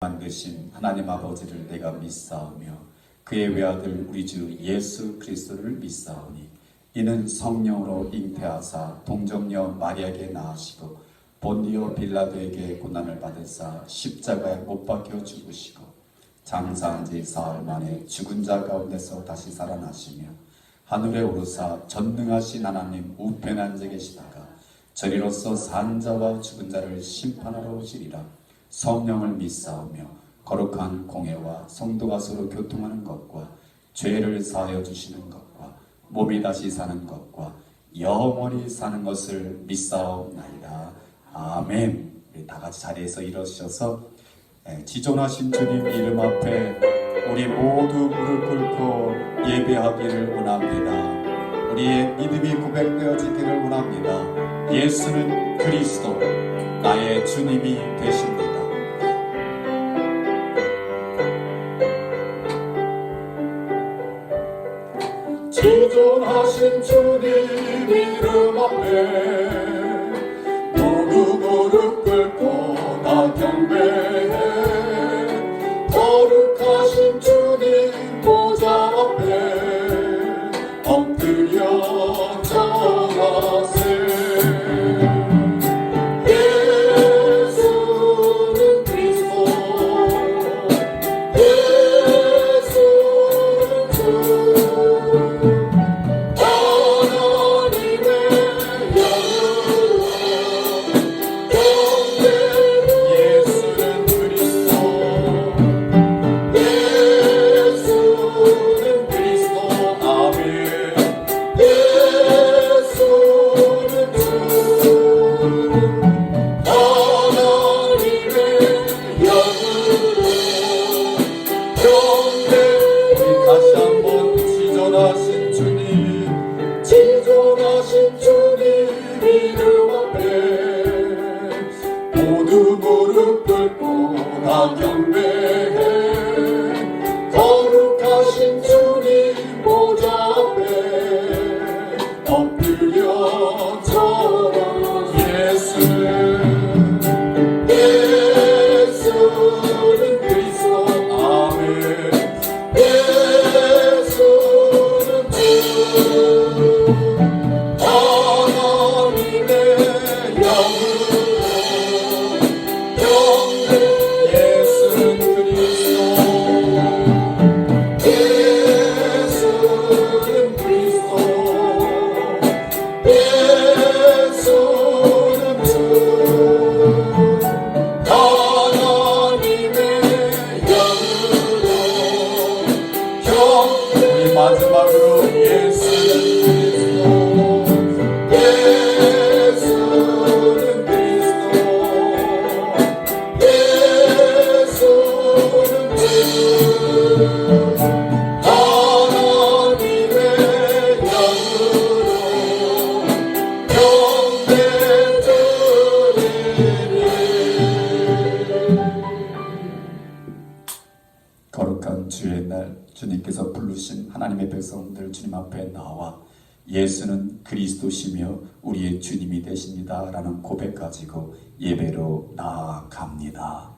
만드신 하나님 아버지를 내가 믿사오며 그의 외아들 우리 주 예수 그리스도를 믿사오니 이는 성령으로 잉태하사 동정녀 마리아에게 낳으시고 본디오 빌라도에게 고난을 받으사 십자가에 못 박혀 죽으시고 장사한 지 사흘 만에 죽은 자 가운데서 다시 살아나시며 하늘에 오르사 전능하신 하나님 우편에 앉아 계시다가 저리로서 산 자와 죽은 자를 심판하러 오시리라. 성령을 믿사오며 거룩한 공회와 성도가 서로 교통하는 것과 죄를 사하여 주시는 것과 몸이 다시 사는 것과 영원히 사는 것을 믿사옵나이다. 아멘. 우리 다 같이 자리에서 일어서셔서 지존하신 주님 이름 앞에 우리 모두 무릎 꿇고 예배하기를 원합니다. 우리의 믿음이 고백되어지기를 원합니다. 예수는 그리스도 나의 주님이 되십니다. 지존하신 주님 이름 앞에 모두 무릎 꿇고 다 경배해. 거룩하신 주님 보좌 앞에 엎드려 절하세. 예수는 그리스도, 예수는 주, 지존하신 주님 이름 앞에 모두 무릎 꿇고 다 경배해. 거룩하신 주님 보좌 앞에 엎드려 절하. 예수는 그리스도. 아멘. 예수는 주, 마지막으로 예수는 그리스도, 예수는 주, 하나님의 영으로 경배드리리. 거룩한 주의 날 주님께서 부르신 하나님의 백성들 주님 앞에 나와 예수는 그리스도시며 우리의 주님이 되십니다 라는 고백 가지고 예배로 나아갑니다.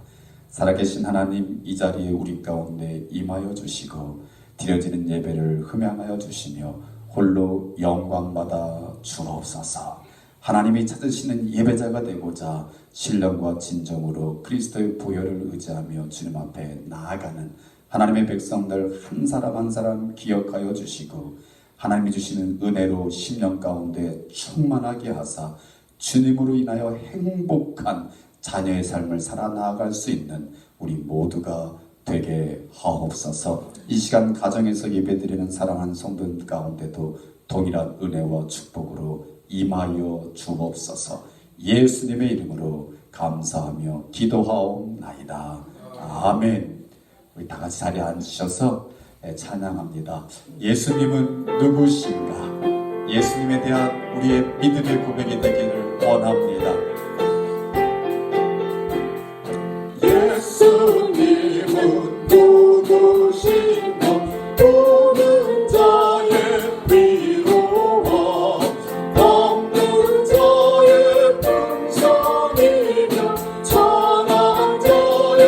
살아계신 하나님, 이 자리에 우리 가운데 임하여 주시고 드려지는 예배를 흠양하여 주시며 홀로 영광받아 주옵소서. 하나님이 찾으시는 예배자가 되고자 신령과 진정으로 그리스도의 보혈을 의지하며 주님 앞에 나아가는 하나님의 백성들 한 사람 한 사람 기억하여 주시고 하나님이 주시는 은혜로 심령 가운데 충만하게 하사 주님으로 인하여 행복한 자녀의 삶을 살아나갈 수 있는 우리 모두가 되게 하옵소서. 이 시간 가정에서 예배드리는 사랑하는 성도들 가운데도 동일한 은혜와 축복으로 임하여 주옵소서. 예수님의 이름으로 감사하며 기도하옵나이다. 아멘. 우리 다 같이 자리에 앉으셔서 찬양합니다. 예수님은 누구신가? 예수님에 대한 우리의 믿음의 고백이 되기를 원합니다. 예수님은 누구신가? 우는 자의 위로와 없는 자의 풍성이며 천한 자의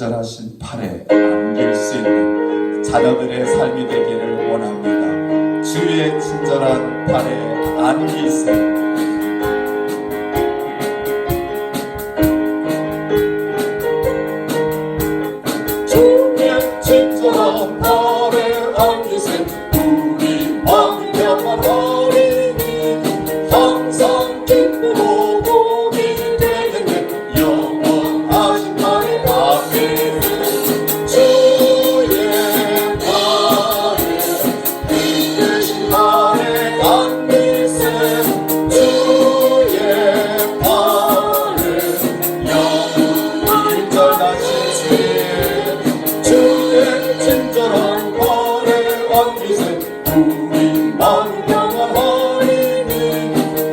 친절하신 팔에 안길 수 있는 자녀들의 삶이 되기를 원합니다. 주의 친절한 팔에 안기세. 주의 친절한 팔에 안기세. 우리 마음이 평안하리니 항상 기쁘고 복이 되겠네. 영원하신 날에 아멘. 주의 팔에 이끄신 팔에 안기세. 주의 팔에 영원히 인절하신 주의 친절한 팔에 안기세. 우리 마음 평안하리니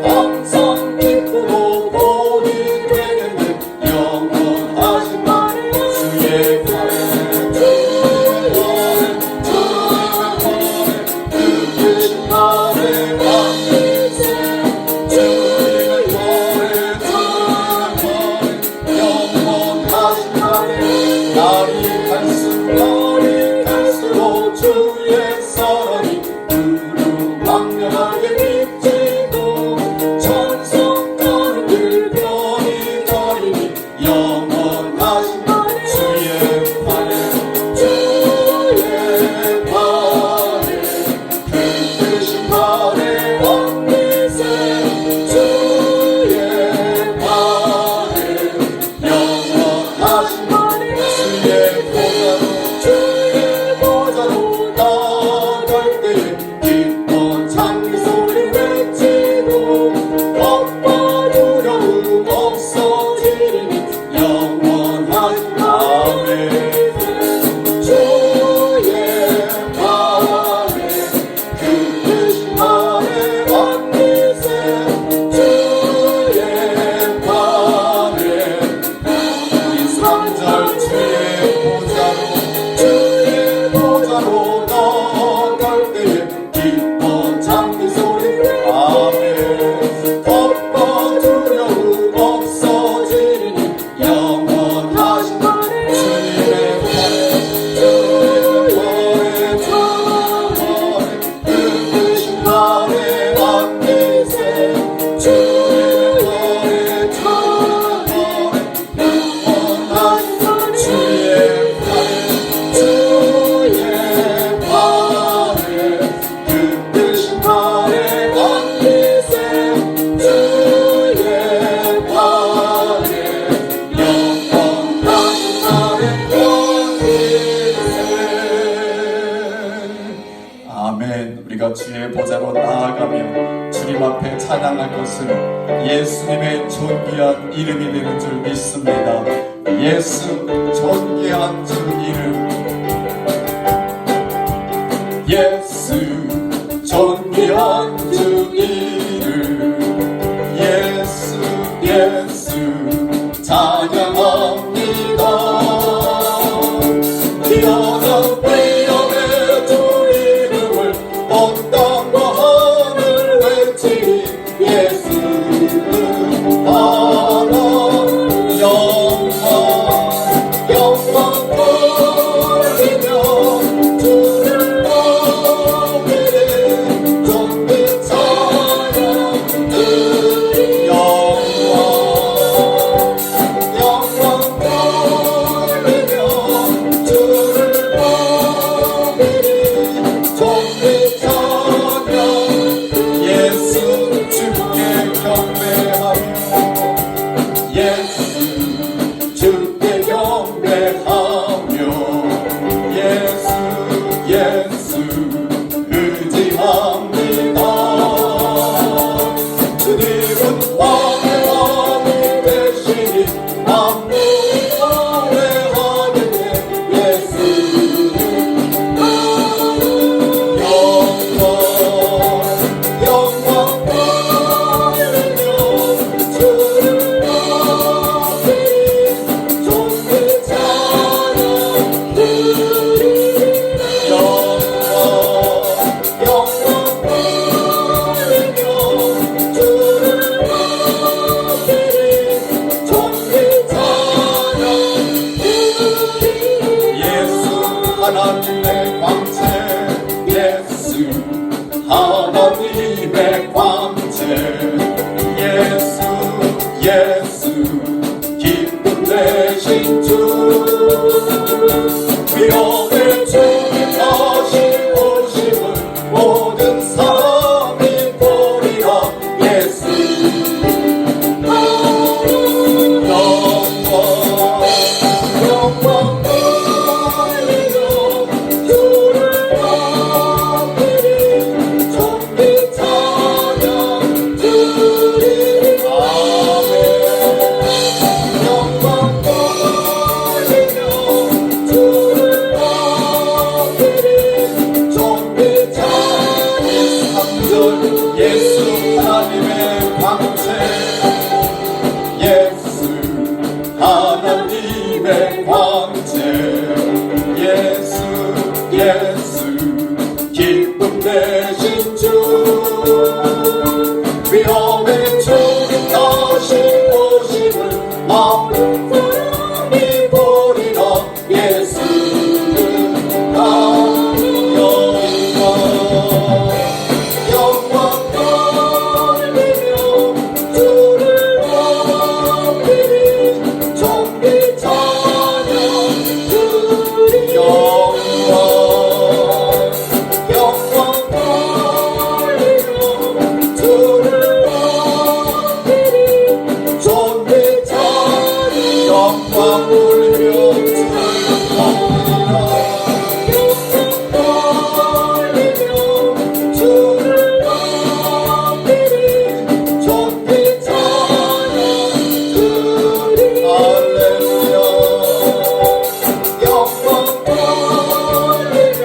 항상 기쁘고 복이 되겠네. 영원하신 날에 주의 팔에 이끄신 팔에 안기세. 주의 팔에 영원하신 날에 날이 갈수록 주의 사랑이 망연하게 비치고 천성가는 길 변이 가리니 영원하신 주의 팔에 이끄신 팔에 안기세. 주의 팔에 영원하신 주의 보좌로 나갈 때에 기뻐 찬미 소리 외치고 겁과 두려움 없어지리니 영원하신 아멘. 주의 팔에 이끄신 팔에 안기세. 주의 팔에 우리 3절 주의 보좌로 나갈 때에 기뻐 찬미 소리 아멘. 겁과 두려움 없어지리니 영원하신 주님의 팔에 이끄신 팔에 안기세. 주의 팔에 영원하신 주의 팔에 이끄신 팔에 안기세. 주의 팔에 영원하신 안기세. 아멘. 우리가 주의 보좌로 나아가며 주님 앞에 찬양할 것은 예수님의 존귀한 이름이 되는 줄 믿습니다. 예수 존귀한 주 이름. 예수 존귀한 주 이름. 예수 예수 찬양합니다. 뛰어난 위엄의 주 이름을 온 땅과 하늘 외치리. 예수 하나 영광 돌리며 주를 높이리. 존귀 찬양 드리 영광 예수 하나님의 광채 예수 예수 기쁨 되신 주 위험에 주님 다시 오심을 모든 사람이 보리라 예수 영광 돌리며 주를 높이리 존귀 찬양 드리리 아멘 영광 돌리며 주를 높이리 존귀 찬양 3절 예수 하나님의 광채 예수 하나님의 광채 예수 예수 기쁨 되신 주 위험에 주님 다시 오심을 모든 사람이 보리라 예수 영광 돌리며 주를 높이리 존귀 찬양 드리리 영광 돌리며 주를 높이리 존귀 찬양 영광 돌리며 주를 높이리라 주를 높이리 존귀 찬양 드리리 할렐루야 영광 돌리며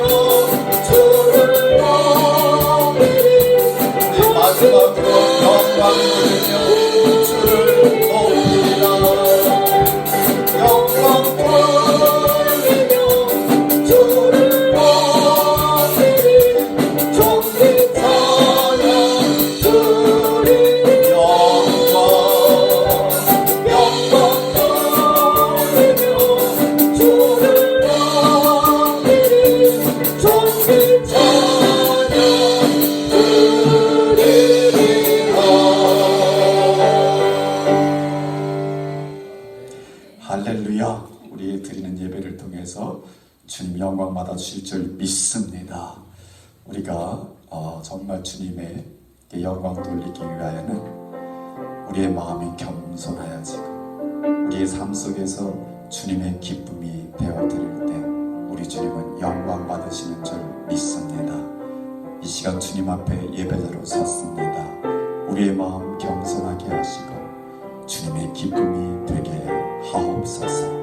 주를 높이리 우리 마지막으로 영광 돌리며 주를 높이리라 영광 돌리며 주를 높이리 존귀 찬양 드리리 영광 돌리며 주를 높이리 존귀 찬양 드리리라 할렐루야. 우리 드리는 예배를 통해서 주님 영광 받아 주실 줄 믿습니다. 우리가 정말 주님의 영광 돌리기 위하여는 우리의 마음이 겸손하여지고 우리의 삶 속에서 주님의 기쁨이 되어드릴 때 우리 주님은 영광 받으시는 줄 믿습니다. 이 시간 주님 앞에 예배자로 섰습니다. 우리의 마음 겸손하게 하시고 주님의 기쁨이 되게 하옵소서.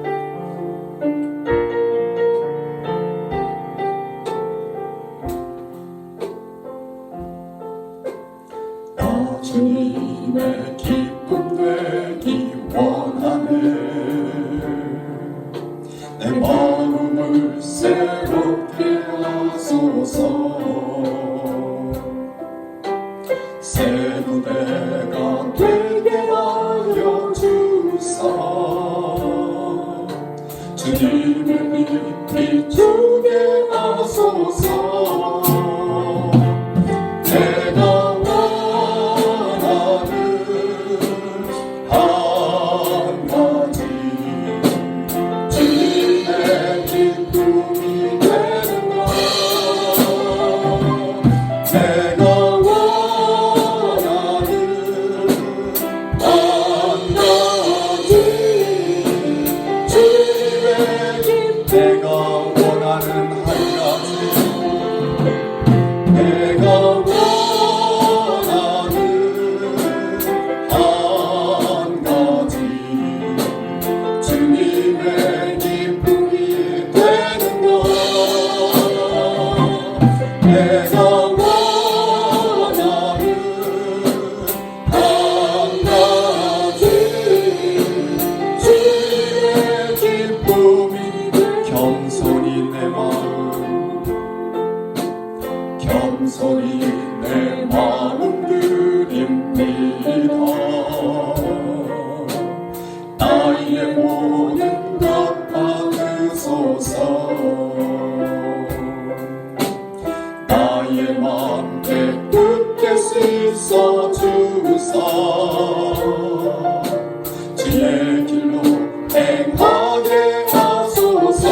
나 주님의 기쁨 되기 원하네 내 마음을 새롭게 하소서 새 무대가 되게 하여 주사 주님의 빛 비추게 하소서 내가 원하는 한 가지 주님의 기쁨이 되는 것 내가 원하는 한 가지 주님의 내가 원하는 한 가지 내가 원하는 한 가지 주님의 기쁨이 되는 것 내가 원하는 한 가지 주님의 기쁨이 겸손히 내 마음 겸손히 내 마음 드립니다 나의 모든 것 받으소서 나의 맘대 굳게 씻어 주사 주의 길로 행하게 하소서.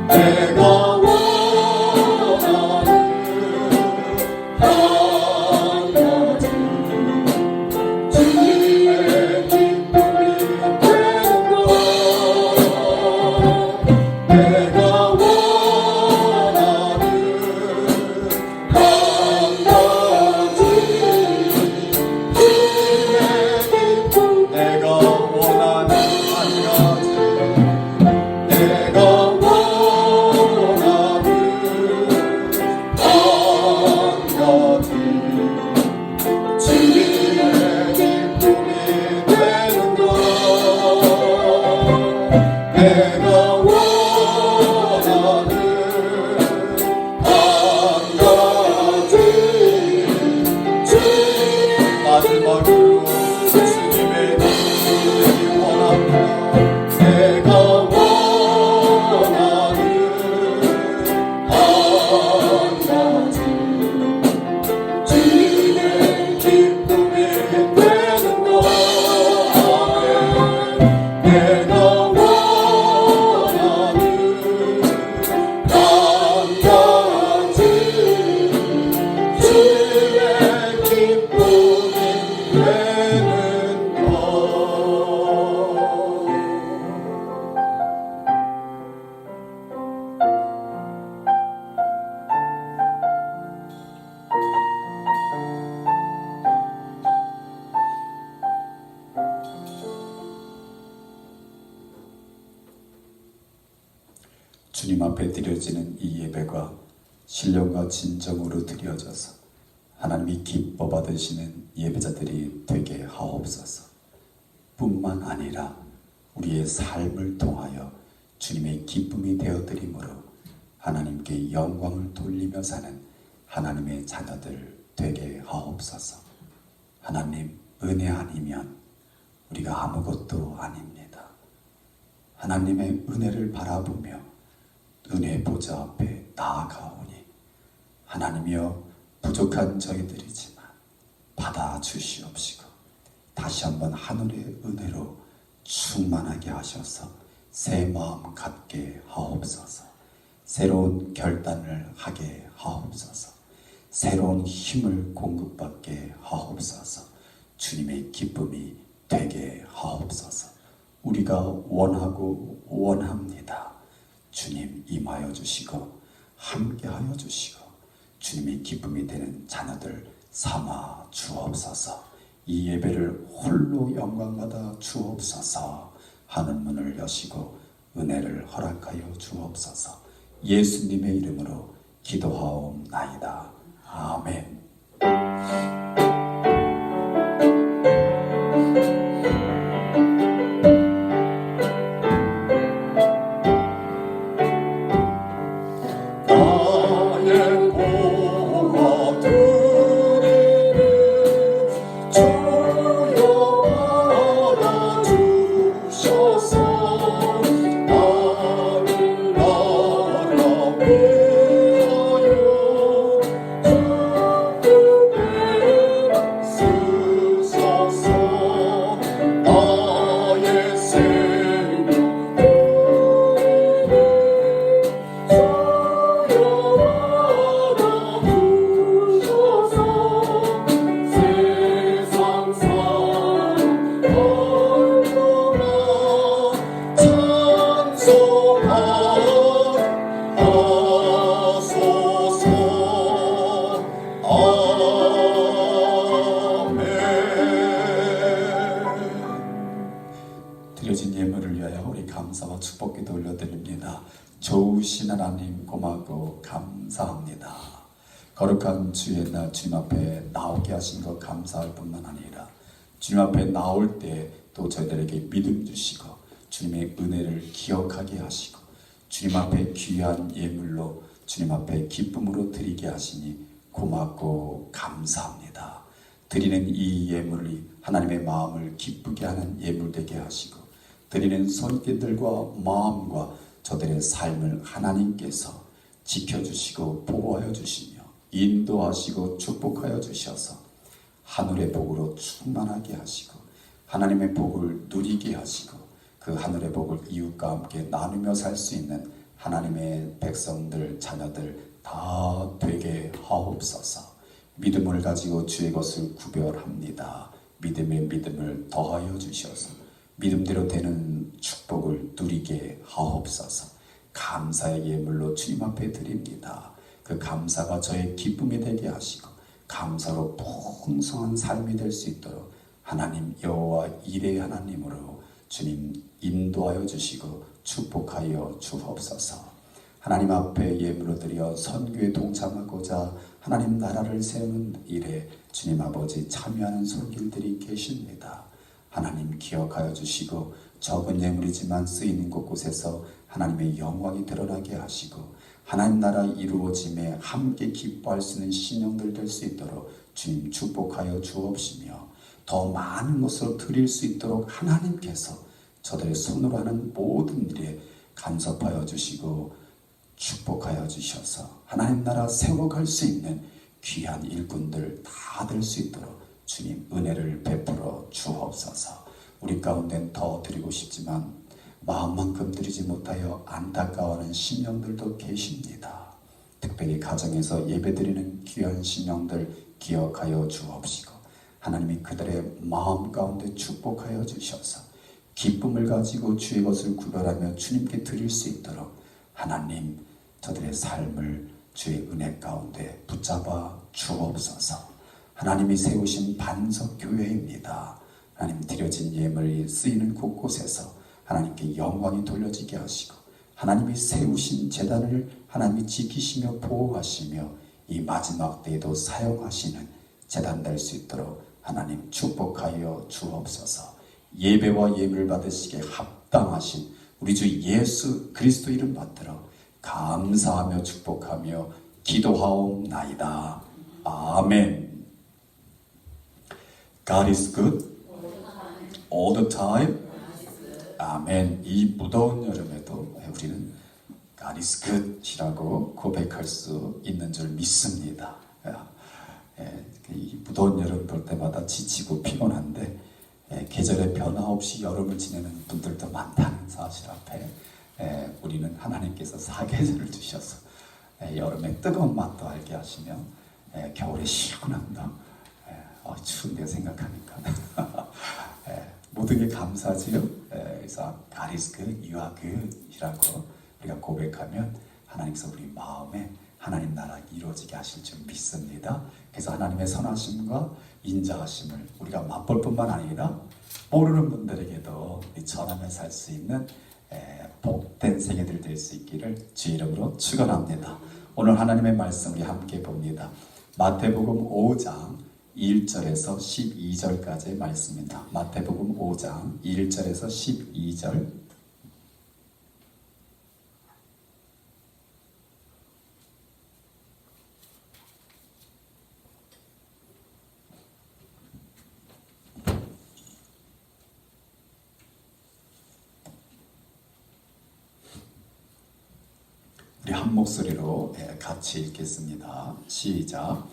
내가 원하는 한 가지 주님의 기쁨이 되는 것. 내가 원하는 한 가지 주님의 기쁨. 내가 원하는 한 가지. 내가 원하는 한 가지 주님의 기쁨이 되는 것. 내가 원하는 한 가지 주님. 마지막으로 주님의 기쁨이 원합니다. 내가 원하는 한 가지 주님의 기쁨이 되는 것. 내가 원하는 한 가지 주님의 기쁨이 되는 것. 주님 앞에 드려지는 이 예배가 신령과 진정으로 드려져서 하나님이 기뻐 받으시는 예배자들이 되게 하옵소서. 뿐만 아니라 우리의 삶을 통하여 주님의 기쁨이 되어드림으로 하나님께 영광을 돌리며 사는 하나님의 자녀들 되게 하옵소서. 하나님, 은혜 아니면 우리가 아무것도 아닙니다. 하나님의 은혜를 바라보며 은혜의 보좌 앞에 나아가오니 하나님이여, 부족한 저희들이지만 받아주시옵시고 다시 한번 하늘의 은혜로 충만하게 하셔서 새 마음 갖게 하옵소서. 새로운 결단을 하게 하옵소서. 새로운 힘을 공급받게 하옵소서. 주님의 기쁨이 되게 하옵소서. 우리가 원하고 원합니다. 주님 임하여 주시고 함께하여 주시고 주님의 기쁨이 되는 자녀들 삼아 주옵소서. 이 예배를 홀로 영광받아 주옵소서. 하늘 문을 여시고 은혜를 허락하여 주옵소서. 예수님의 이름으로 기도하옵나이다. 아멘. 나의 보화 드리는 주여 알아주셔서 나를 나라 위하여 기쁘게 쓰소서. 나의 생명 드려진 예물을 위하여 우리 감사와 축복기도 올려드립니다. 좋으신 하나님 고맙고 감사합니다. 거룩한 주의 날 주님 앞에 나오게 하신 것 감사할 뿐만 아니라 주님 앞에 나올 때 또 저희들에게 믿음 주시고 주님의 은혜를 기억하게 하시고 주님 앞에 귀한 예물로 주님 앞에 기쁨으로 드리게 하시니 고맙고 감사합니다. 드리는 이 예물이 하나님의 마음을 기쁘게 하는 예물 되게 하시고 드리는 손길들과 마음과 저들의 삶을 하나님께서 지켜주시고 보호하여 주시며 인도하시고 축복하여 주셔서 하늘의 복으로 충만하게 하시고 하나님의 복을 누리게 하시고 그 하늘의 복을 이웃과 함께 나누며 살 수 있는 하나님의 백성들, 자녀들 다 되게 하옵소서. 믿음을 가지고 주의 것을 구별합니다. 믿음의 믿음을 더하여 주셔서 믿음대로 되는 축복을 누리게 하옵소서. 감사의 예물로 주님 앞에 드립니다. 그 감사가 저의 기쁨이 되게 하시고 감사로 풍성한 삶이 될 수 있도록 하나님 여호와 이레의 하나님으로 주님 인도하여 주시고 축복하여 주옵소서. 하나님 앞에 예물을 드려 선교에 동참하고자 하나님 나라를 세우는 일에 주님 아버지 참여하는 손길들이 계십니다. 하나님 기억하여 주시고 적은 예물이지만 쓰이는 곳곳에서 하나님의 영광이 드러나게 하시고 하나님 나라 이루어짐에 함께 기뻐할 수 있는 신령들 될 수 있도록 주님 축복하여 주옵시며 더 많은 것으로 드릴 수 있도록 하나님께서 저들의 손으로 하는 모든 일에 간섭하여 주시고 축복하여 주셔서 하나님 나라 세워갈 수 있는 귀한 일꾼들 다 될 수 있도록 주님 은혜를 베풀어 주옵소서. 우리 가운데는 더 드리고 싶지만 마음만큼 드리지 못하여 안타까워하는 신령들도 계십니다. 특별히 가정에서 예배드리는 귀한 신령들 기억하여 주옵시고 하나님이 그들의 마음 가운데 축복하여 주셔서 기쁨을 가지고 주의 것을 구별하며 주님께 드릴 수 있도록 하나님 저들의 삶을 주의 은혜 가운데 붙잡아 주옵소서. 하나님이 세우신 반석교회입니다. 하나님 드려진 예물이 쓰이는 곳곳에서 하나님께 영광이 돌려지게 하시고 하나님이 세우신 제단을 하나님이 지키시며 보호하시며 이 마지막 때에도 사용하시는 제단 될 수 있도록 하나님 축복하여 주옵소서. 예배와 예물을 받으시기에 합당하신 우리 주 예수 그리스도 이름 받들어 감사하며 축복하며 기도하옵나이다. 아멘. God is good all the time. 아멘. 이 무더운 여름에도 우리는 God is good 이라고 고백할 수 있는 줄 믿습니다. 이 무더운 여름 볼 때마다 지치고 피곤한데 계절의 변화 없이 여름을 지내는 분들도 많다는 사실 앞에 우리는 하나님께서 사계절을 주셔서 여름의 뜨거운 맛도 알게 하시며 겨울의 시원함도 추운데 생각하니까 모든 게 감사지요. 그래서 God is good, you are good 이라고 우리가 고백하면 하나님께서 우리 마음에 하나님 나라 이루어지게 하실 줄 믿습니다. 그래서 하나님의 선하심과 인자하심을 우리가 맛볼 뿐만 아니라 모르는 분들에게도 전하며 살 수 있는 복된 세계들 될 수 있기를 주 이름으로 축원합니다. 오늘 하나님의 말씀 우리 함께 봅니다. 마태복음 5장 1절에서 12절까지의 말씀입니다. 마태복음 5장 1절에서 12절. 우리 한 목소리로 같이 읽겠습니다. 시작.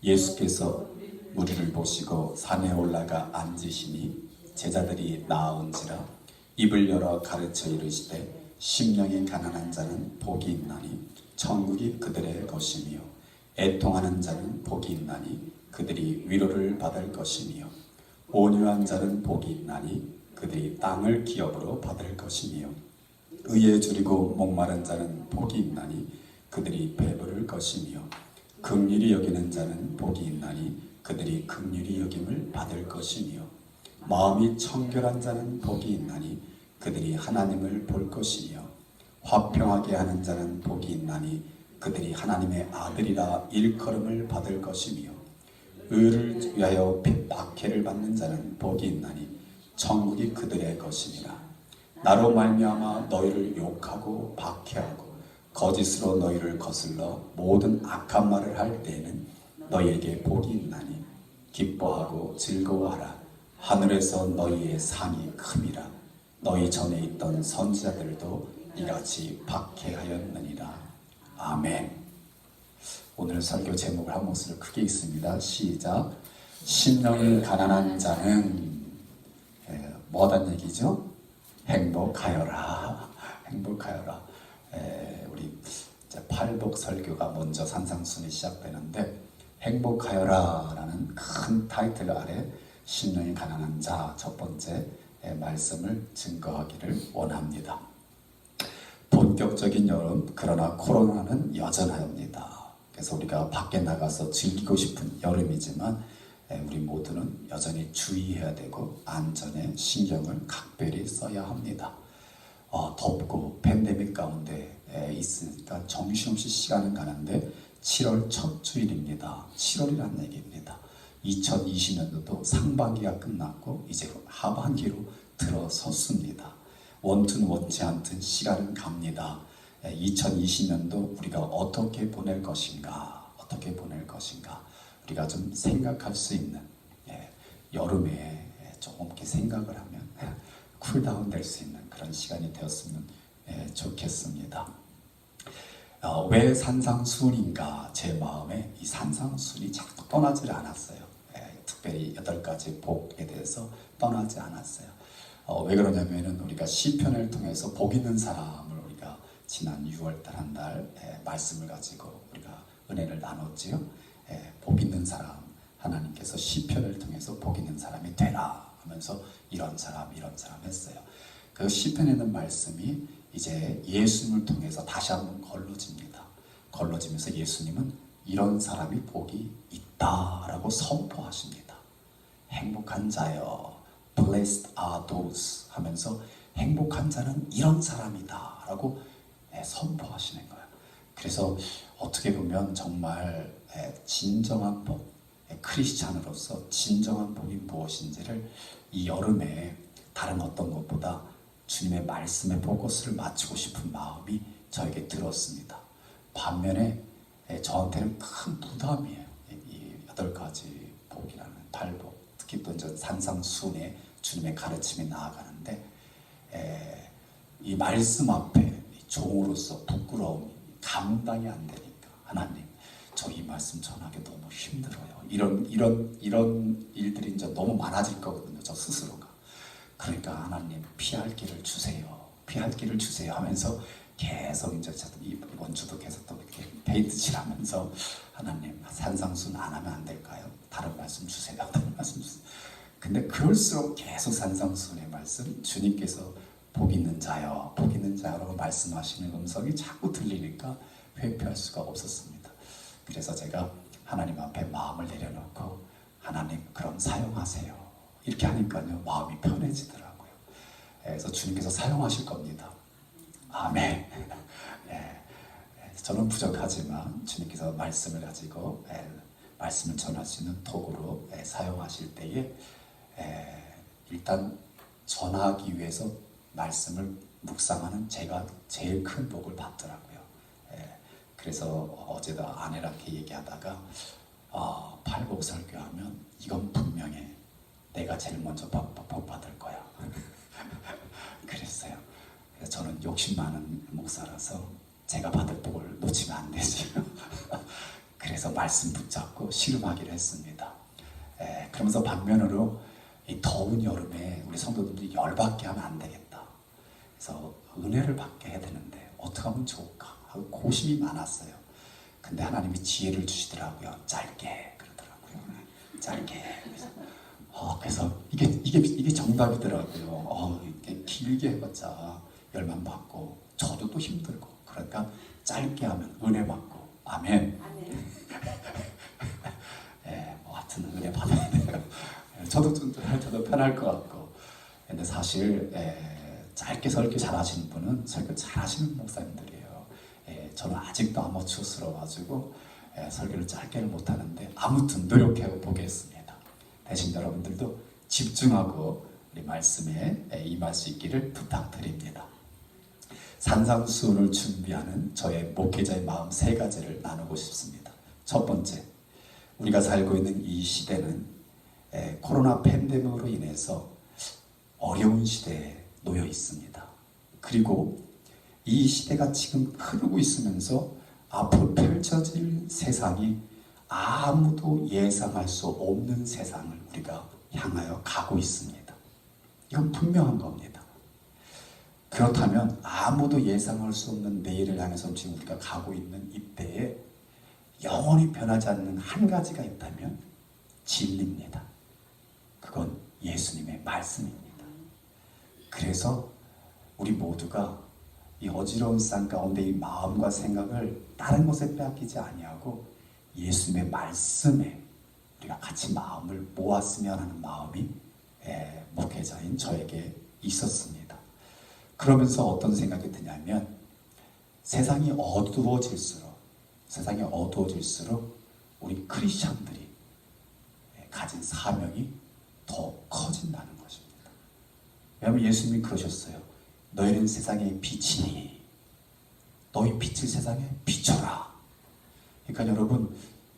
예수께서 무리를 보시고 산에 올라가 앉으시니 제자들이 나아온지라 입을 열어 가르쳐 이르시되 심령이 가난한 자는 복이 있나니 천국이 그들의 것이며 애통하는 자는 복이 있나니 그들이 위로를 받을 것이며 온유한 자는 복이 있나니 그들이 땅을 기업으로 받을 것이며 의에 줄이고 목마른 자는 복이 있나니 그들이 배부를 것이며 긍휼히 여기는 자는 복이 있나니 그들이 긍휼히 여김을 받을 것이며 마음이 청결한 자는 복이 있나니 그들이 하나님을 볼 것이며 화평하게 하는 자는 복이 있나니 그들이 하나님의 아들이라 일컬음을 받을 것이며 의를 위하여 박해를 받는 자는 복이 있나니 천국이 그들의 것이니라. 나로 말미암아 너희를 욕하고 박해하고 거짓으로 너희를 거슬러 모든 악한 말을 할 때에는 너희에게 복이 있나니 기뻐하고 즐거워하라. 하늘에서 너희의 상이 큼이라. 너희 전에 있던 선지자들도 이같이 박해하였느니라. 아멘. 오늘 설교 제목을 한 목소리로 크게 읽습니다. 시작. 심령이 가난한 자는 뭐하단 얘기죠? 행복하여라. 행복하여라. 우리 이제 팔복 설교가 먼저 산상순이 시작되는데 행복하여라 라는 큰 타이틀 아래 심령이 가난한 자 첫 번째 말씀을 증거하기를 원합니다. 본격적인 여름, 그러나 코로나는 여전합니다. 그래서 우리가 밖에 나가서 즐기고 싶은 여름이지만 우리 모두는 여전히 주의해야 되고 안전에 신경을 각별히 써야 합니다. 덥고 팬데믹 가운데 있으니까 정신없이 시간은 가는데 7월 첫 주일입니다. 7월이라는 얘기입니다. 2020년도도 상반기가 끝났고 이제 하반기로 들어섰습니다. 원튼 원치 않든 시간은 갑니다. 2020년도 우리가 어떻게 보낼 것인가, 어떻게 보낼 것인가 우리가 좀 생각할 수 있는 여름에 조금 이렇게 생각을 하면 쿨다운 될 수 있는 그런 시간이 되었으면 좋겠습니다. 왜 산상순인가? 제 마음에 이 산상순이 자꾸 떠나질 않았어요. 특별히 8가지 복에 대해서 떠나지 않았어요. 왜 그러냐면은 우리가 시편을 통해서 복 있는 사람을 우리가 지난 6월달 한 달 말씀을 가지고 우리가 은혜를 나눴지요. 복 있는 사람, 하나님께서 시편을 통해서 복 있는 사람이 되라 하면서 이런 사람 했어요. 그 시편에 있는 말씀이 이제 예수님을 통해서 다시 한번 걸러집니다. 걸러지면서 예수님은 이런 사람이 복이 있다라고 선포하십니다. 행복한 자여, blessed are those 하면서 행복한 자는 이런 사람이다 라고 선포하시는 거예요. 그래서 어떻게 보면 정말 진정한 복, 크리스찬으로서 진정한 복이 무엇인지를 이 여름에 다른 어떤 것보다 주님의 말씀에 포커스를 맞추고 싶은 마음이 저에게 들었습니다. 반면에 저한테는 큰 부담이에요. 이 8가지 복이라는 팔복, 특히 또 이제 산상순의 주님의 가르침이 나아가는데 이 말씀 앞에 종으로서 부끄러움이 감당이 안 되니까 하나님, 저 이 말씀 전하기 너무 힘들어요. 이런 일들이 이제 너무 많아질 거거든요. 저 스스로가. 그러니까 하나님 피할 길을 주세요. 피할 길을 주세요 하면서 계속 이제 이번 주도 계속 또 이렇게 페인트 칠하면서 하나님 산상순 안 하면 안 될까요? 다른 말씀 주세요. 다른 말씀 주세요. 근데 그럴수록 계속 산상순의 말씀, 주님께서 복 있는 자여, 복 있는 자여라고 말씀하시는 음성이 자꾸 들리니까 회피할 수가 없었습니다. 그래서 제가 하나님 앞에 마음을 내려놓고 하나님 그럼 사용하세요. 이렇게 하니까요 마음이 편해지더라고요. 그래서 주님께서 사용하실 겁니다. 아멘. 저는 부족하지만 주님께서 말씀을 가지고 말씀을 전할 수 있는 도구로 사용하실 때에 일단 전하기 위해서 말씀을 묵상하는 제가 제일 큰 복을 받더라고요. 그래서 어제도 아내랑 이렇게 얘기하다가 팔복 설교하면 이건 분명해. 내가 제일 먼저 복 받을 거야. 그랬어요. 그래서 저는 욕심 많은 목사라서 제가 받을 복을 놓치면 안 되지. 그래서 말씀 붙잡고 씨름하기로 했습니다. 그러면서 반면으로 이 더운 여름에 우리 성도들이 열받게 하면 안 되겠다. 그래서 은혜를 받게 해야 되는데 어떻게 하면 좋을까 하고 고심이 많았어요. 근데 하나님이 지혜를 주시더라고요. 짧게 그러더라고요. 짧게. 그래서 이게 정답이더라고요. 이렇게 길게 해봤자 열만 받고 저도 또 힘들고 그러니까 짧게 하면 은혜 받고 아멘. 뭐 하여튼 은혜 받아야 돼요. 저도 편할 것 같고. 근데 사실 짧게 설교 잘하시는 분은 설교 잘하시는 목사님들이에요. 저는 아직도 아마추어스러워가지고 설교를 짧게는 못하는데 아무튼 노력해 보겠습니다. 대신 여러분들도 집중하고 우리 말씀에 임할 수 있기를 부탁드립니다. 산상수훈을 준비하는 저의 목회자의 마음 3가지를 나누고 싶습니다. 첫 번째, 우리가 살고 있는 이 시대는 코로나 팬데믹으로 인해서 어려운 시대에 놓여 있습니다. 그리고 이 시대가 지금 흐르고 있으면서 앞으로 펼쳐질 세상이 아무도 예상할 수 없는 세상을 우리가 향하여 가고 있습니다. 이건 분명한 겁니다. 그렇다면 아무도 예상할 수 없는 내일을 향해서 지금 우리가 가고 있는 이때에 영원히 변하지 않는 한 가지가 있다면 진리입니다. 그건 예수님의 말씀입니다. 그래서 우리 모두가 이 어지러운 산 가운데 이 마음과 생각을 다른 것에 빼앗기지 아니하고 예수님의 말씀에 우리가 같이 마음을 모았으면 하는 마음이 목회자인 저에게 있었습니다. 그러면서 어떤 생각이 드냐면 세상이 어두워질수록 우리 크리스천들이 가진 사명이 더 커진다는 것입니다. 왜냐하면 예수님이 그러셨어요. 너희는 세상의 빛이니 너희 빛을 세상에 비춰라. 그러니까 여러분,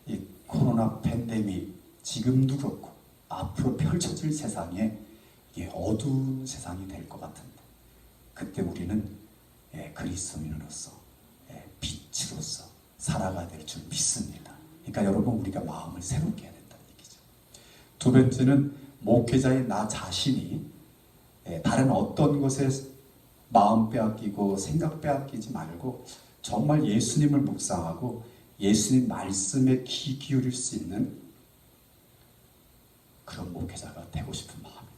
이 코로나 팬데믹 지금도 그렇고 앞으로 펼쳐질 세상에 이게 어두운 세상이 될 것 같은데 그때 우리는 그리스도인으로서 빛으로서 살아가야 될 줄 믿습니다. 그러니까 여러분, 우리가 마음을 새롭게 해야 된다는 얘기죠. 두 번째는 목회자의 나 자신이 다른 어떤 것에 마음 빼앗기고 생각 빼앗기지 말고 정말 예수님을 묵상하고 예수님 말씀에 귀 기울일 수 있는 그런 목회자가 되고 싶은 마음입니다.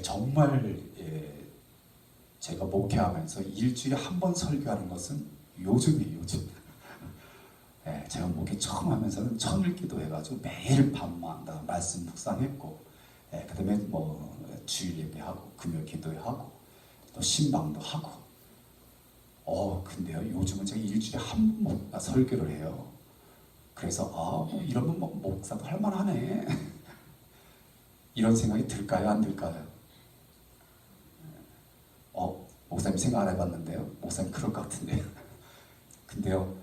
정말 제가 목회하면서 일주일에 한 번 설교하는 것은 요즘이에요. 요즘. 제가 목회 처음 하면서는 천일 기도해가지고 매일 밤마다 말씀 묵상했고 그 다음에 뭐 주일 예배하고 금요일 기도하고 또 신방도 하고 근데요, 요즘은 제가 일주일에 한 번 설교를 해요. 그래서 이러면 뭐 목사도 할만하네 이런 생각이 들까요, 안 들까요? 목사님 생각 안 해봤는데요. 목사님 그럴 것 같은데요. 근데요,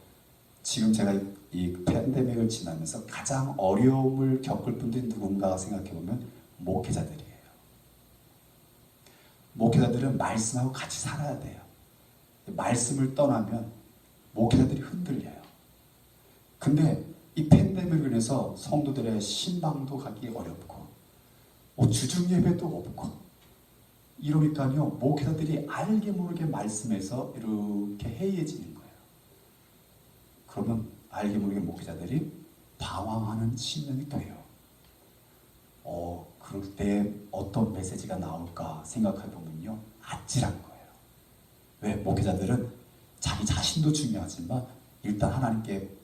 지금 제가 이 팬데믹을 지나면서 가장 어려움을 겪을 분들이 누군가 생각해보면 목회자들이에요. 목회자들은 말씀하고 같이 살아야 돼요. 말씀을 떠나면 목회자들이 흔들려요. 근데 이 팬데믹을 인해서 성도들의 신방도 가기 어렵고 주중 예배도 없고 이러니까요, 목회자들이 알게 모르게 말씀에서 이렇게 해이해지는 거예요. 그러면 알게 모르게 목회자들이 방황하는 신명이 돼요. 그럴 때 어떤 메시지가 나올까 생각해보면요, 아찔한 거예요. 왜? 목회자들은 자기 자신도 중요하지만 일단 하나님께